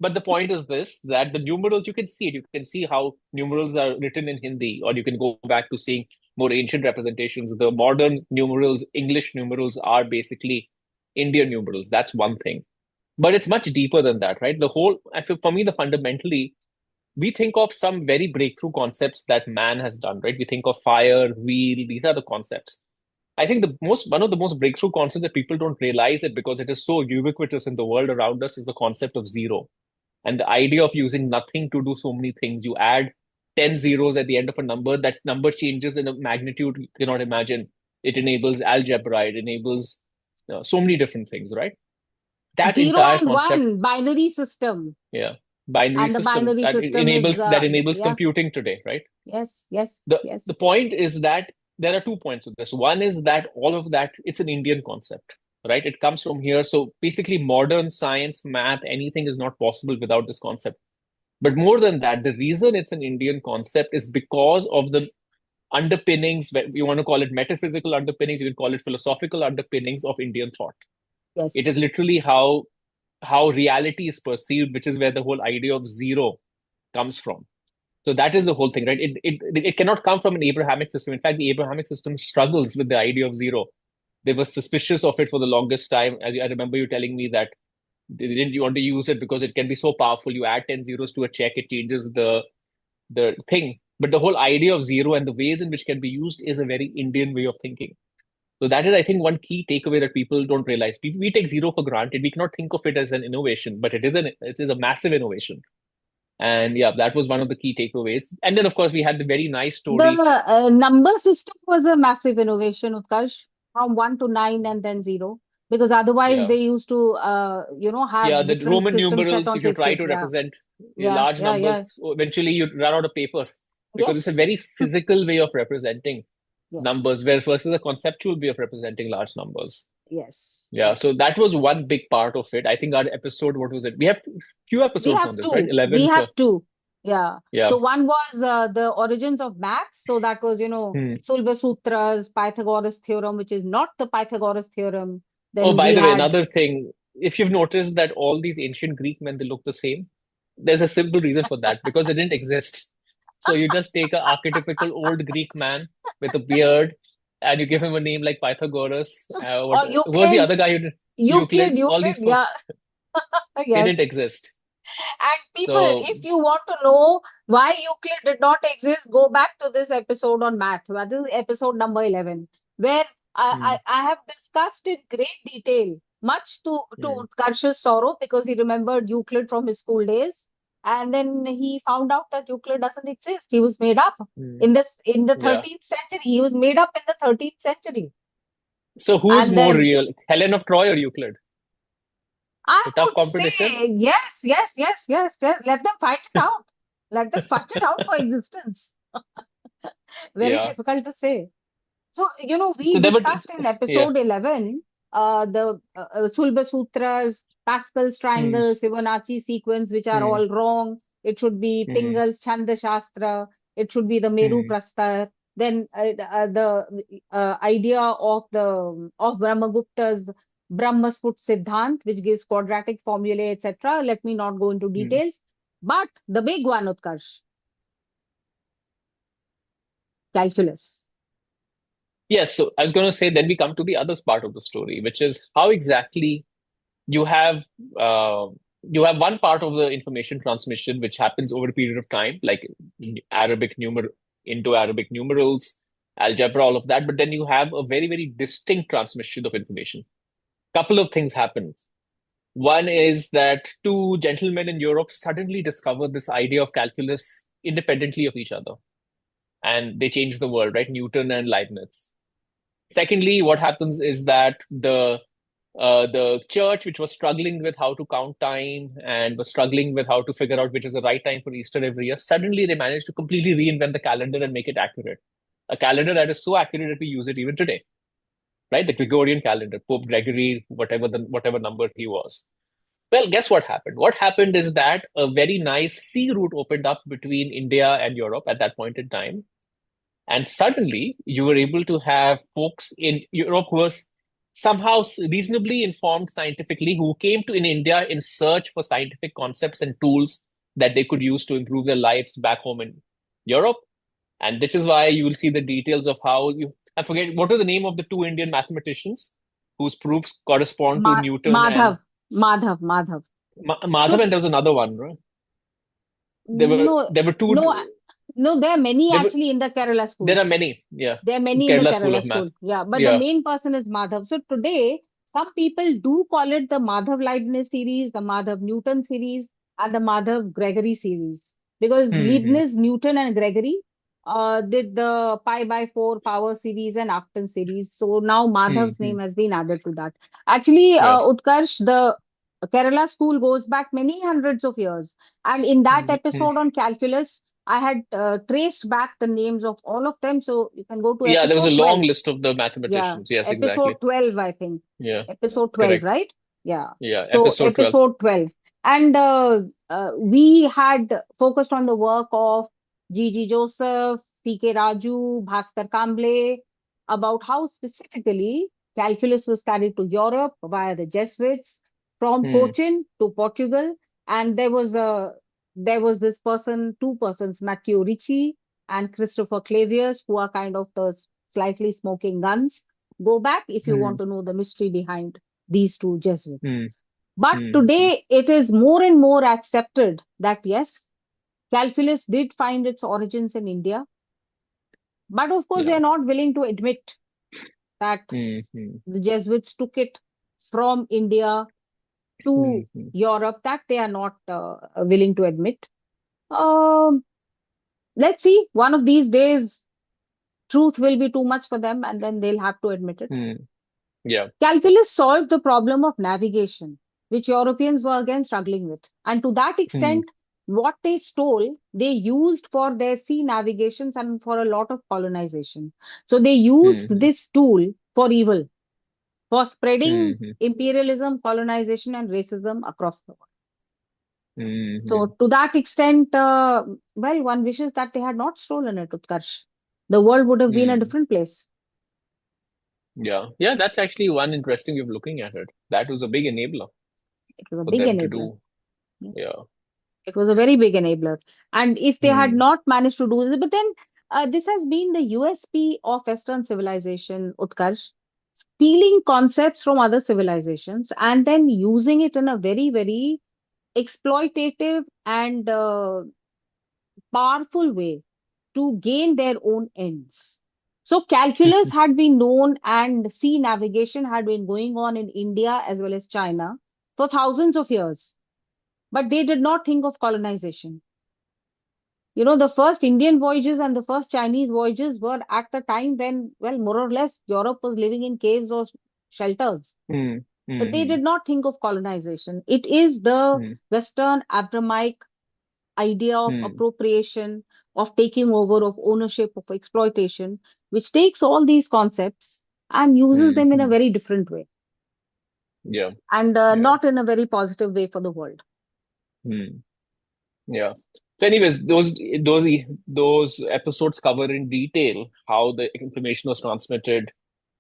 But the point is this, that the numerals, you can see it. You can see how numerals are written in Hindi, or you can go back to seeing more ancient representations. The modern numerals, English numerals, are basically Indian numerals. That's one thing. But it's much deeper than that, right? The whole, I feel for me, the fundamentally, we think of some very breakthrough concepts that man has done, right? We think of fire, wheel, these are the concepts. I think one of the most breakthrough concepts that people don't realize it because it is so ubiquitous in the world around us is the concept of zero. And the idea of using nothing to do so many things. You add 10 zeros at the end of a number, that number changes in a magnitude you cannot imagine. It enables algebra, it enables so many different things, right? That Zero entire and concept, one binary system. yeah, binary And the system binary system is, that enables yeah, computing today, right? yes, yes, The yes. the point is that there are 2 points of this. One is that all of that, it's an Indian concept, right? It comes from here. So basically, modern science, math, anything is not possible without this concept. But more than that, the reason it's an Indian concept is because of the underpinnings, you want to call it metaphysical underpinnings, you can call it philosophical underpinnings of Indian thought. It Yes. is literally how reality is perceived, which is where the whole idea of zero comes from. So that is the whole thing, right? It cannot come from an Abrahamic system. In fact, the Abrahamic system struggles with the idea of zero. They were suspicious of it for the longest time. I remember you telling me that they didn't want to use it because it can be so powerful. You add 10 zeros to a check, it changes the thing. But the whole idea of zero and the ways in which can be used is a very Indian way of thinking. So that is, I think, one key takeaway that people don't realize. We take zero for granted. We cannot think of it as an innovation, but it is a massive innovation. And yeah, that was one of the key takeaways. And then, of course, we had the very nice The story. number system was a massive innovation, Utkarsh, from 1 to 9 and then 0. Because otherwise Yeah. they used to, Yeah, have the different Roman systems set numerals, on if you try 6 bit. to Yeah, represent yeah, large yeah, yeah. numbers, eventually you run out of paper because it's a Yes, very physical way of representing yes, numbers, whereas versus a conceptual way of representing large numbers. yes, Yeah, yes. so that was one big part of it. I think our episode, what was it? We have few We episodes have on this, right? two. We 11th. have two. Yeah. Yeah. So one was the origins of maths. So that was, Hmm. Sulva Sutras, Pythagoras theorem, which is not the Pythagoras theorem. Oh, Then by we the way, had, another thing, if you've noticed that all these ancient Greek men, they look the same, there's a simple reason for that because they didn't exist. So you just take an archetypical old Greek man with a beard and you give him a name like Pythagoras. or Who was the Euclid, other guy who did Euclid, Euclid? All Euclid. these folks, Yeah. they Yes. didn't exist. And people, So, if you want to know why Euclid did not exist, go back to this episode on math. That is episode number 11, where hmm, I have discussed in great detail, much hmm, to Karsh's sorrow, because he remembered Euclid from his school days. And then he found out that Euclid doesn't exist. He was made up hmm, in the yeah. 13th century. He was made up in the 13th century. So who's And more then real, Helen of Troy or Euclid? I A tough would competition? say yes, yes, yes, yes, yes. Let them fight it out. Let them fight it out for existence. Very Yeah. difficult to say. So, So we there were, discussed in yeah. episode 11 the Sulba Sutras, Pascal's Hmm, triangle, Fibonacci sequence, which are hmm, all wrong. It should be hmm, Pingal's Chanda Shastra. It should be the Meru hmm, Prastar. Then the idea of Brahmagupta's Brahmasput Siddhant, which gives quadratic formulae, etc. Let me not go into hmm. details. But the big one, Utkarsh, calculus. Yes, so I was going to say, then we come to the other part of the story, which is how exactly you have uh, you have one part of the information transmission which happens over a period of time, like Arabic into Arabic numerals, algebra, all of that. But then you have a very, very distinct transmission of information. Couple of things happen. One is that two gentlemen in Europe suddenly discover this idea of calculus independently of each other, and they change the world, right? Newton and Leibniz. Secondly, what happens is that the The church, which was struggling with how to count time and was struggling with how to figure out which is the right time for Easter every year, suddenly they managed to completely reinvent the calendar and make it accurate. A calendar that is so accurate that we use it even today, right? The Gregorian calendar, Pope Gregory, whatever number he was. Well, guess what happened? What happened is that a very nice sea route opened up between India and Europe at that point in time. And suddenly you were able to have folks in Europe who were somehow reasonably informed scientifically, who came to in India in search for scientific concepts and tools that they could use to improve their lives back home in Europe. And this is why you will see the details of how you, I forget what are the name of the two Indian mathematicians whose proofs correspond to Ma Newton and Madhav, Madhav, Madhav. Madhav, So and there was another one, right? no, There were two. no, no. There are many There were actually in the Kerala school. there are many, yeah. There are many in the Kerala School Kerala of Math, school. Yeah, but the yeah. main person is Madhav. So today, some people do call it the Madhav Leibniz series, the Madhav Newton series, and the Madhav Gregory series. Because Hmm. Leibniz, Newton, and Gregory did the pi by 4 power series and octant series. So now Hmm. Madhav's Hmm. name has been added to that. Actually, Yeah. Utkarsh, the Kerala school goes back many hundreds of years. And in that Hmm. Hmm. episode on calculus, I had traced back the names of all of them. So you can go to Yeah, there was a episode long 12. list of the Yeah, mathematicians. Yes, exactly. episode 12, I think. Yeah, Episode 12, correct. right? Yeah. Yeah, So episode 12. episode 12. And we had focused on the work of G.G. Joseph, C.K. Raju, Bhaskar Kamble, about how specifically calculus was carried to Europe via the Jesuits from Hmm. Cochin to Portugal. And there was this person, two persons, Matteo Ricci and Christopher Clavius, who are kind of the slightly smoking guns. Go back if you Hmm. want to know the mystery behind these two Jesuits. Hmm. But Hmm. Hmm. today it is more and more accepted that yes, calculus did find its origins in India. But of course, they Yeah. are not willing to admit that Hmm. Hmm. the Jesuits took it from India Hmm. to Hmm. Europe. That they are not willing to admit. Um, let's see. One of these days, truth will be too much for them, and then they'll have to admit it. Hmm. Yeah. Calculus solved the problem of navigation, which Europeans were again struggling with. And to that Hmm. extent, what they stole, they used for their sea navigations and for a lot of colonization. So they used Hmm. this tool for evil, for Hmm. spreading Hmm. imperialism, colonization, and racism across the world. Hmm. Hmm. So to that extent, well, one wishes that they had not stolen it, Utkarsh. The world would have been a Hmm. different place. Yeah. Yeah, that's actually one interesting way of looking at it. That was a big enabler It was a for big them to enabler. do. Yes. Yeah. It was a very big enabler. And if they had Hmm. not managed to do this, but then this has been the USP of Western civilization, Utkarsh, stealing concepts from other civilizations and then using it in a very, very exploitative and powerful way to gain their own ends. So calculus had been known and sea navigation had been going on in India as well as China for thousands of years, but they did not think of colonization. You know, the first Indian voyages and the first Chinese voyages were at the time when, well, more or less, Europe was living in caves or shelters. Hmm. But they Hmm. did not think of colonization. It is the Hmm. Western Abrahamic idea of Hmm. appropriation, of taking over, of ownership, of exploitation, which takes all these concepts and uses Hmm. them in a Hmm. very different way Yeah. and Yeah. not in a very positive way for the world. Hmm. Yeah. So, anyways, those episodes cover in detail how the information was transmitted,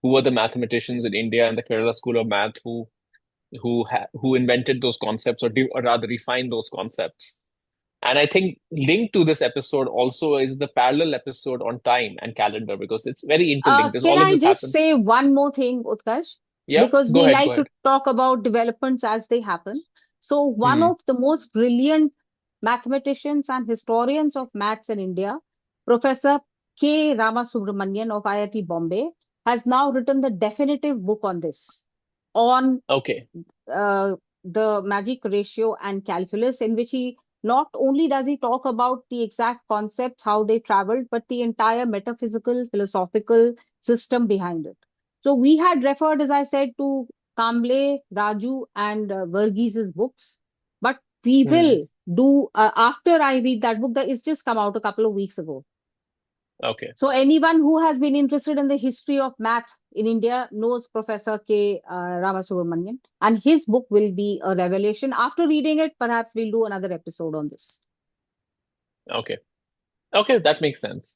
who were the mathematicians in India and the Kerala School of Math who invented those concepts, or rather refined those concepts. And I think linked to this episode also is the parallel episode on time and calendar because it's very interlinked. Does Can all of I this just happen? say one more thing, Utkarsh? Yeah. Because Go we ahead. Go like to ahead. talk about developments as they happen. So, one Hmm. of the most brilliant mathematicians and historians of maths in India, Professor K. Ramasubramanian of IIT Bombay, has now written the definitive book on this, on Okay. uh, the magic ratio and calculus, in which he not only does he talk about the exact concepts, how they traveled, but the entire metaphysical, philosophical system behind it. So we had referred, as I said, to Kamble, Raju, and Verghese books. But we Hmm. will do, after I read that book, that it's just come out a couple of weeks ago. Okay. So anyone who has been interested in the history of math in India knows Professor K. Ramasubramanian, and his book will be a revelation. After reading it, perhaps we'll do another episode on this. Okay. Okay, that makes sense.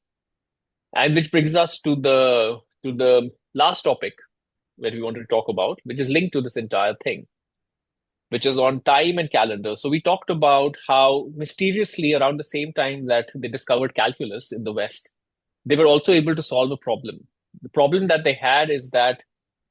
And which brings us to the last topic that we wanted to talk about, which is linked to this entire thing, which is on time and calendar. So we talked about how mysteriously around the same time that they discovered calculus in the West, they were also able to solve a problem. The problem that they had is that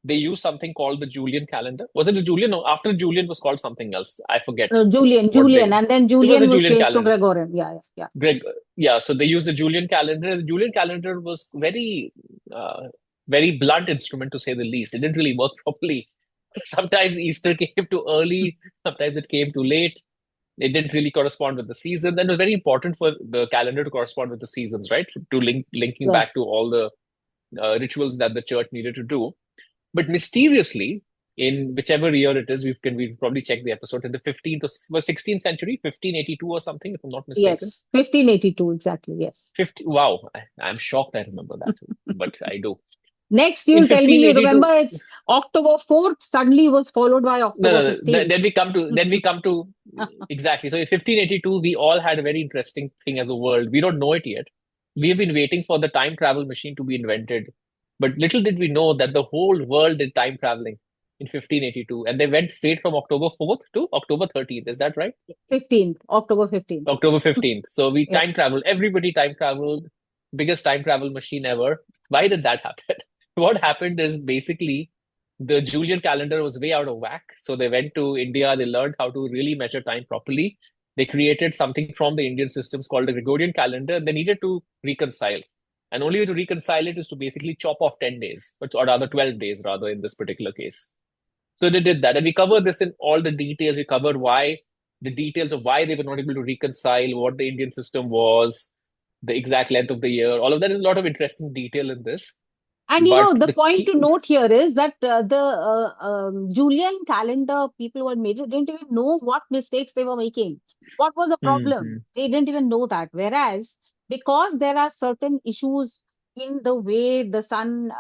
they used something called the Julian calendar. Was it the Julian? No, after Julian was called something else. I forget what Julian, they. and then It was a Julian was Julian changed to calendar. Gregorian. Yeah, yeah, Greg, yeah. So they used the Julian calendar. The Julian calendar was uh, very blunt instrument to say the least. It didn't really work properly. Sometimes Easter came too early. Sometimes it came too late. It didn't really correspond with the season. Then it was very important for the calendar to correspond with the seasons, right? To linking back to yes. all the rituals that the church needed to do. But mysteriously, in whichever year it is, we probably check the episode in the 15th or 16th century, 1582 or something, if I'm not mistaken. Yes, 1582 exactly. Yes. 50, wow, I'm shocked I remember that, but I do. Next, In you'll tell me you remember 1582, it's October 4th, suddenly was followed by no, October no, no. 15th. Then we come to exactly. So in 1582, we all had a very interesting thing as a world. We don't know it yet. We've been waiting for the time travel machine to be invented, but little did we know that the whole world did time traveling in 1582, and they went straight from October 4th to October 13th. Is that right? 15th, October 15th. October 15th. So we Yeah. time traveled. Everybody time traveled. Biggest time travel machine ever. Why did that happen? What happened is basically the Julian calendar was way out of whack. So they went to India. They learned how to really measure time properly. They created something from the Indian systems called the Gregorian calendar. They needed to reconcile. And only way to reconcile it is to basically chop off 10 days, or rather 12 days, rather, in this particular case. So they did that. And we covered this in all the details. We covered the details of why they were not able to reconcile, what the Indian system was, the exact length of the year. All of that is a lot of interesting detail in this. And But the the point key, to note here is that the Julian calendar people who had made it didn't even know what mistakes they were making. What was the problem? Mhm. They didn't even know that. Whereas, because there are certain issues in the way the sun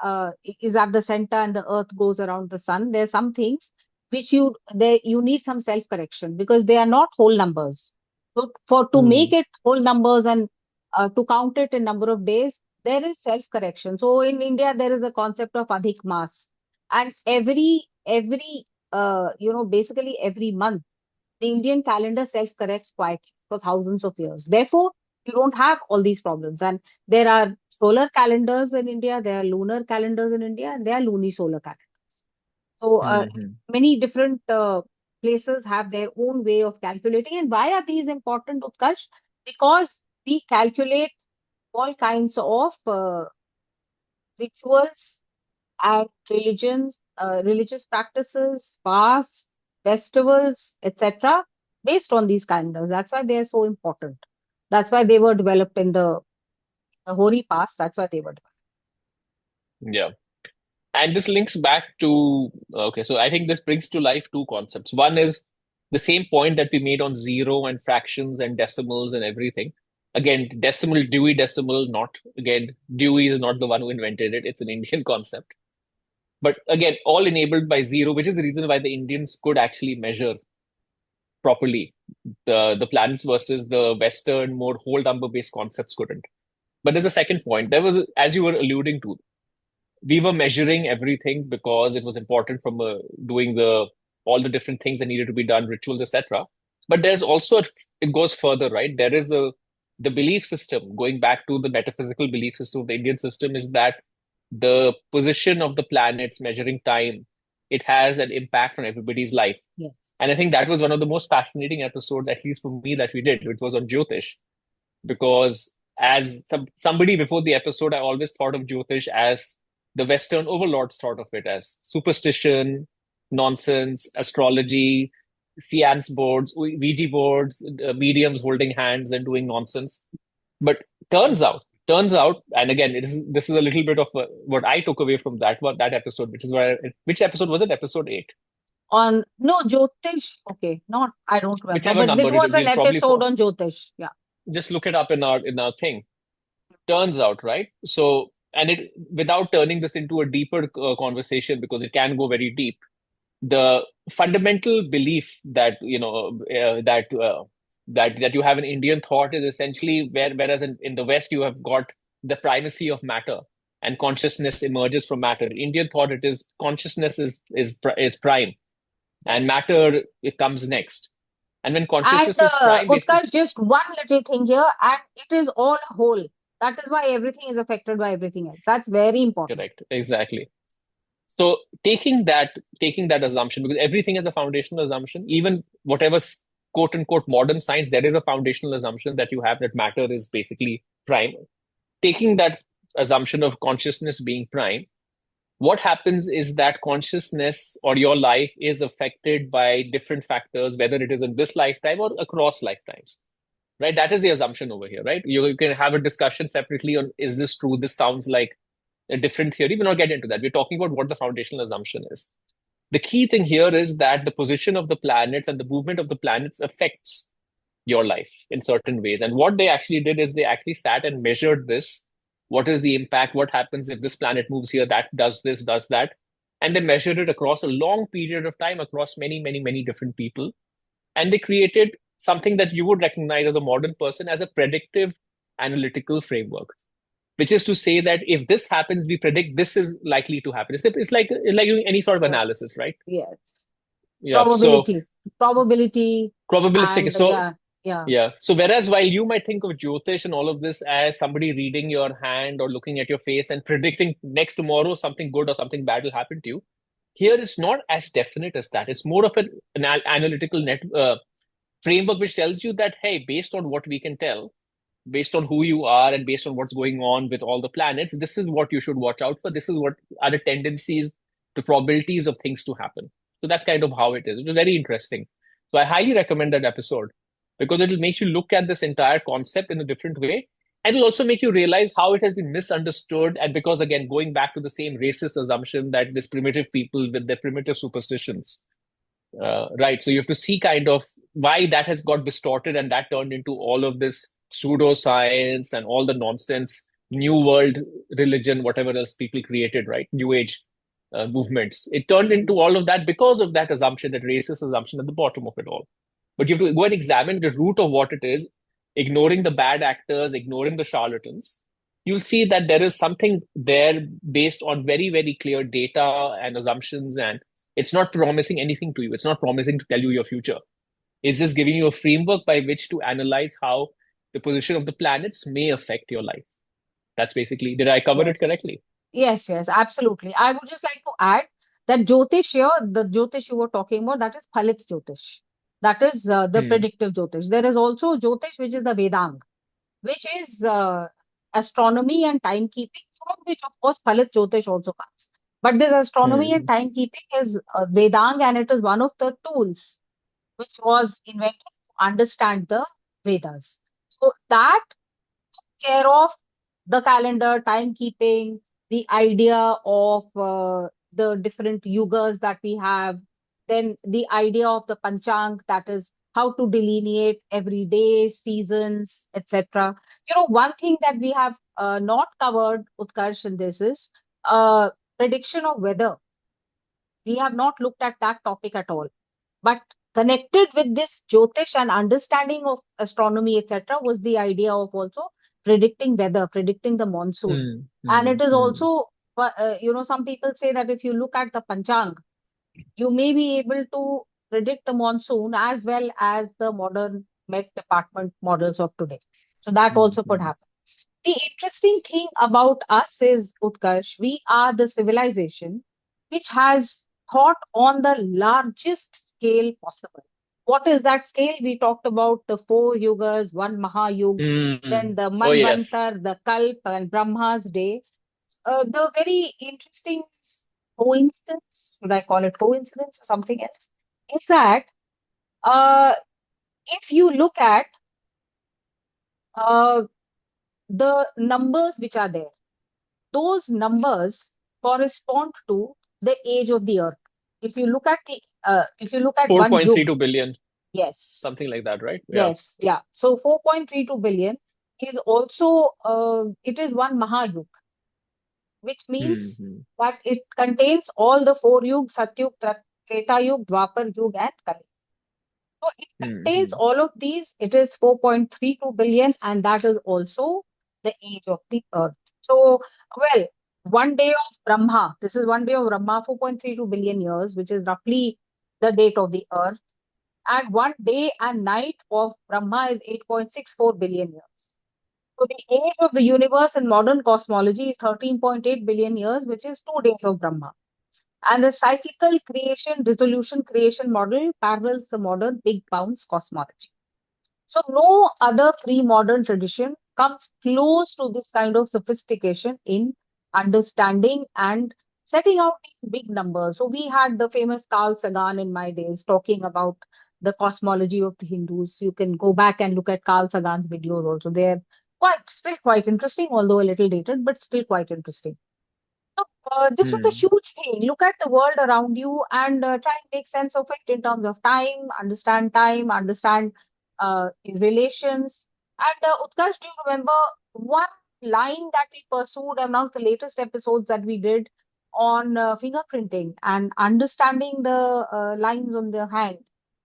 is at the center and the earth goes around the sun, there are some things which you need some self-correction because they are not whole numbers. So for to make Mm. it whole numbers and to count it in number of days, there is self-correction. So in India, there is a concept of Adhik Mas, and basically every month, the Indian calendar self-corrects quietly for thousands of years. Therefore, you don't have all these problems. And there are solar calendars in India, there are lunar calendars in India, and there are lunisolar calendars. So Mhm. many different places have their own way of calculating. And why are these important, Utkarsh? Because we calculate all kinds of rituals and religious practices, fasts, festivals, etc., based on these calendars. That's why they are so important. That's why they were developed in the Hori past. That's why they were developed. Yeah. And this links back to, okay, so I think this brings to life two concepts. One is the same point that we made on zero and fractions and decimals and everything. Again, decimal, Dewey Decimal, not, again, Dewey is not the one who invented it. It's an Indian concept. But again, all enabled by zero, which is the reason why the Indians could actually measure properly the planets versus the Western, more whole number based concepts couldn't. But there's a second point. There was, as you were alluding to, we were measuring everything because it was important from doing the all the different things that needed to be done, rituals, etc. But there's also it goes further, right? There is a the belief system going back to the metaphysical belief system of the Indian system is that the position of the planets measuring time, it has an impact on everybody's life. Yes. And I think that was one of the most fascinating episodes, at least for me, that we did. It was on Jyotish, because as somebody before the episode, I always thought of Jyotish as the Western overlords thought of it as superstition, nonsense, astrology, seance boards, Ouija boards, mediums holding hands and doing nonsense. But turns out, and again, this is a little bit of what I took away from that episode, which is where which episode was it? Episode 8. On no Jyotish. Okay, not I don't remember, Whichever but it number was an we'll probably episode on Jyotish. Yeah. just look it up in our thing. Turns out, right? So, and it without turning this into a deeper conversation because it can go very deep. The fundamental belief that that you have in Indian thought is essentially whereas in the West you have got the primacy of matter and consciousness emerges from matter. In Indian thought, it is consciousness is prime and Yes. matter it comes next. And when And consciousness is prime, basically Utkarsh, just one little thing here, and it is all a whole. That is why everything is affected by everything else. That's very important. correct, exactly. So taking that assumption, because everything is a foundational assumption, even whatever quote unquote modern science, there is a foundational assumption that you have that matter is basically prime. Taking that assumption of consciousness being prime, what happens is that consciousness or your life is affected by different factors, whether it is in this lifetime or across lifetimes. Right? That is the assumption over here, right? You can have a discussion separately on is this true? This sounds like a different theory. We're not getting into that. We're talking about what the foundational assumption is. The key thing here is that the position of the planets and the movement of the planets affects your life in certain ways. And what they actually did is they actually sat and measured this. What is the impact? What happens if this planet moves here? That does this, does that. And they measured it across a long period of time, across many, many, many different people. And they created something that you would recognize as a modern person as a predictive analytical framework, which is to say that if this happens, we predict this is likely to happen. It's like doing any sort of Yes. analysis, right? Yes. Yeah. So Probability, probabilistic. and So yeah, yeah. yeah. So whereas while you might think of Jyotish and all of this as somebody reading your hand or looking at your face and predicting next tomorrow something good or something bad will happen to you, here it's not as definite as that. It's more of an analytical framework which tells you that, hey, based on what we can tell, based on who you are and based on what's going on with all the planets, this is what you should watch out for. This is what are the tendencies, the probabilities of things to happen. So that's kind of how it is. It was very interesting. So I highly recommend that episode because it will make you look at this entire concept in a different way. And it'll also make you realize how it has been misunderstood. And because, again, going back to the same racist assumption that this primitive people with their primitive superstitions, right. So you have to see kind of why that has got distorted and that turned into all of this pseudoscience and all the nonsense, new world religion, whatever else people created, right? New age movements. It turned into all of that because of that assumption, that racist assumption at the bottom of it all. But you have to go and examine the root of what it is, ignoring the bad actors, ignoring the charlatans. You'll see that there is something there based on very, very clear data and assumptions, and it's not promising anything to you. It's not promising to tell you your future. It's just giving you a framework by which to analyze how the position of the planets may affect your life. That's basically, did I cover it Yes. correctly? Yes, absolutely. I would just like to add that Jyotish here, the Jyotish you were talking about, that is Phalit Jyotish. That is the Hmm. predictive Jyotish. There is also Jyotish, which is the Vedang, which is astronomy and timekeeping, from which, of course, Phalit Jyotish also comes. But this astronomy and Hmm. timekeeping is Vedang, and it is one of the tools which was invented to understand the Vedas. So that care of the calendar, timekeeping, the idea of the different yugas that we have, then the idea of the panchang, that is how to delineate every day, seasons, etc. One thing that we have not covered, Utkarsh, in this is prediction of weather. We have not looked at that topic at all. But connected with this Jyotish and understanding of astronomy, etc., was the idea of also predicting weather, predicting the monsoon. Hmm. And Hmm. it is Hmm. also, some people say that if you look at the Panchang, you may be able to predict the monsoon as well as the modern Met Department models of today. So that Hmm. also could Hmm. happen. The interesting thing about us is, Utkarsh, we are the civilization which has thought on the largest scale possible. What is that scale? We talked about the four yugas, one Mahayug, Hmm. then the Oh, yes. Manvantar, the Kalp, and Brahma's day. The very interesting coincidence, should I call it coincidence or something else, is that uh, if you look at uh, the numbers which are there, those numbers correspond to the age of the earth. If you look at the if you look at one yug, 4.32 billion, yes, something like that, right? Yeah. yes, yeah. So 4.32 billion is also, it is one Mahayug, which means Hmm. that it contains all the four yugs, Satyug, Treta Yug, Dwapar Yug, and Kali. So it contains Hmm. all of these. It is 4.32 billion, and that is also the age of the earth. So, well, one day of Brahma, this is one day of Brahma, 4.32 billion years, which is roughly the date of the earth. And one day and night of Brahma is 8.64 billion years. So the age of the universe in modern cosmology is 13.8 billion years, which is 2 days of Brahma. And the cyclical creation, dissolution creation model parallels the modern Big Bounce cosmology. So no other pre-modern tradition comes close to this kind of sophistication in understanding and setting out these big numbers. So we had the famous Carl Sagan in my days talking about the cosmology of the Hindus. You can go back and look at Carl Sagan's videos also. They're still quite interesting, although a little dated, but still quite interesting. So, this was a Hmm. huge thing. Look at the world around you and try and make sense of it in terms of time, understand relations. And Utkarsh, do you remember one line that we pursued in one of the latest episodes that we did on fingerprinting and understanding the lines on the hand,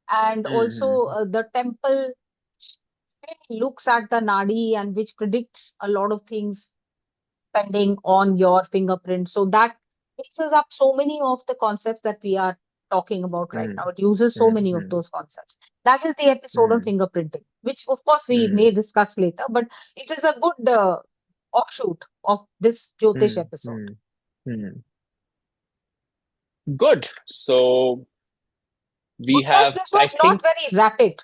and also Hmm. the temple still looks at the nadi and which predicts a lot of things depending on your fingerprint. So that mixes up so many of the concepts that we are talking about right Hmm. now. It uses so Hmm. many of Hmm. those concepts. That is the episode on Hmm. fingerprinting, which of course we Hmm. may discuss later, but it is a good offshoot of this Jyotish Hmm. episode. Hmm. Hmm. Good. So we Utkarsh, have, this I was not think, very rapid.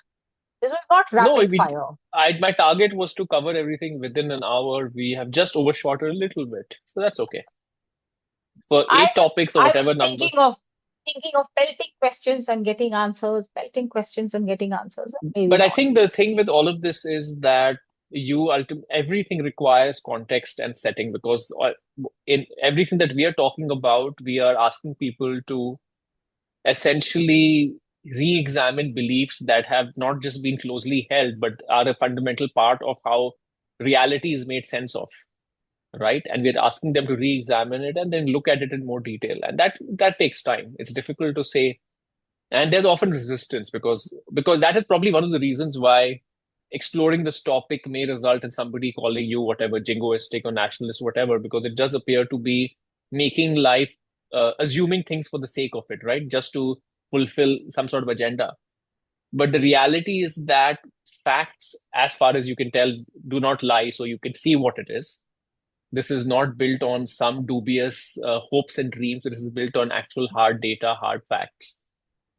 This was not no, rapid fire. my target was to cover everything within an hour. We have just overshot it a little bit. So that's okay. For I eight was topics or I whatever was number. thinking of pelting questions and getting answers, pelting questions and getting answers. Maybe But I not. think the thing with all of this is that everything requires context and setting because in everything that we are talking about, we are asking people to essentially re-examine beliefs that have not just been closely held, but are a fundamental part of how reality is made sense of, right? And we're asking them to re-examine it and then look at it in more detail. And that takes time. It's difficult to say, and there's often resistance because that is probably one of the reasons why exploring this topic may result in somebody calling you whatever jingoistic or nationalist, whatever, because it does appear to be making life assuming things for the sake of it, right? Just to fulfill some sort of agenda. But the reality is that facts, as far as you can tell, do not lie, so you can see what it is. This is not built on some dubious hopes and dreams. It is built on actual hard data, hard facts.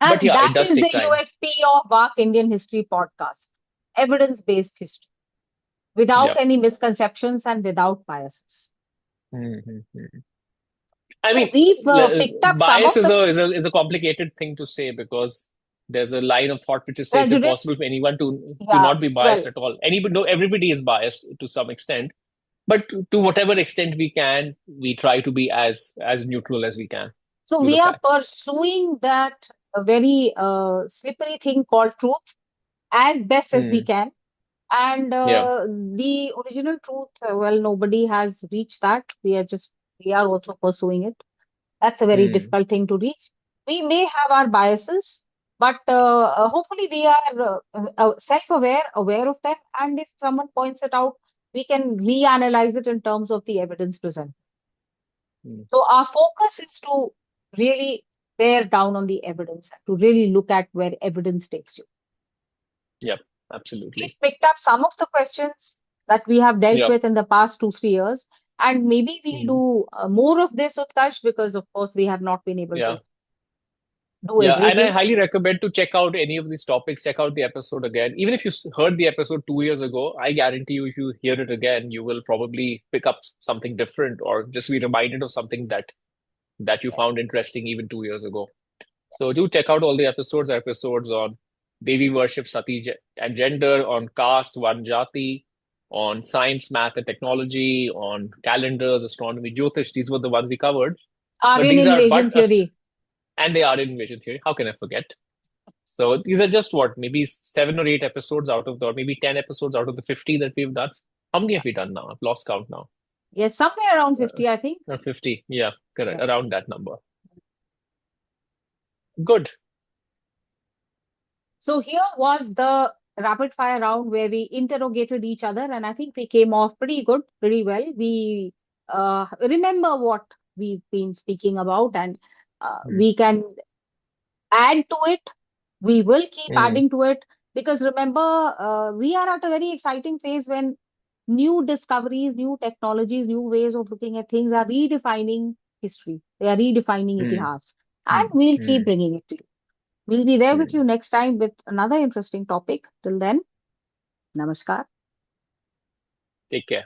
But And yeah, it that does is the take time. USP of VAK Indian History podcast. Evidence-based history without Yeah. any misconceptions and without biases. Mm-hmm. I So mean, we've picked up some bias of is the a complicated thing to say because there's a line of thought which says it's impossible prejudice. for anyone to Yeah, not be biased well, at all. Anybody, no, everybody is biased to some extent, but to whatever extent we can, we try to be as neutral as we can so to the we are facts. pursuing that very slippery thing called truth as best as we Hmm. can. And Yeah. the original truth, well, nobody has reached that. We are also pursuing it. That's a very Hmm. difficult thing to reach. We may have our biases, but hopefully we are self-aware, aware of them. And if someone points it out, we can reanalyze it in terms of the evidence presented. Hmm. So our focus is to really bear down on the evidence, to really look at where evidence takes you. Yep. We've Absolutely. picked up some of the questions that we have dealt Yep. with in the past 2, 3 years. And maybe we'll Hmm. do more of this, Utkarsh, because of course we have not been able to Yeah. do Yeah, and I everything. highly recommend to check out any of these topics. Check out the episode again. Even if you heard the episode 2 years ago, I guarantee you, if you hear it again, you will probably pick up something different or just be reminded of something that you Yes. found interesting even 2 years ago. So do check out all the episodes. Episodes on Devi worship, Sati and gender, on caste, Vanjati, on science, math, and technology, on calendars, astronomy, Jyotish. These were the ones we covered. But Aryan these are invasion but theory. and the Aryan invasion theory. How can I forget? So these are just what, maybe 7 or 8 episodes out of the, or maybe 10 episodes out of the 50 that we've done. How many have we done now? I've lost count now. Yes, somewhere around Uh, 50, I think. 50. Yeah, correct. Yeah. Around that number. Good. So here was the rapid fire round where we interrogated each other, and I think we came off pretty good, pretty well. We remember what we've been speaking about, and Mm, we can add to it. We will keep mm, adding to it because remember, we are at a very exciting phase when new discoveries, new technologies, new ways of looking at things are redefining history. They are redefining mm, itihas, and mm, we'll keep mm, bringing it to you. We'll be there with you mm. next time with another interesting topic. Till then, namaskar. Take care.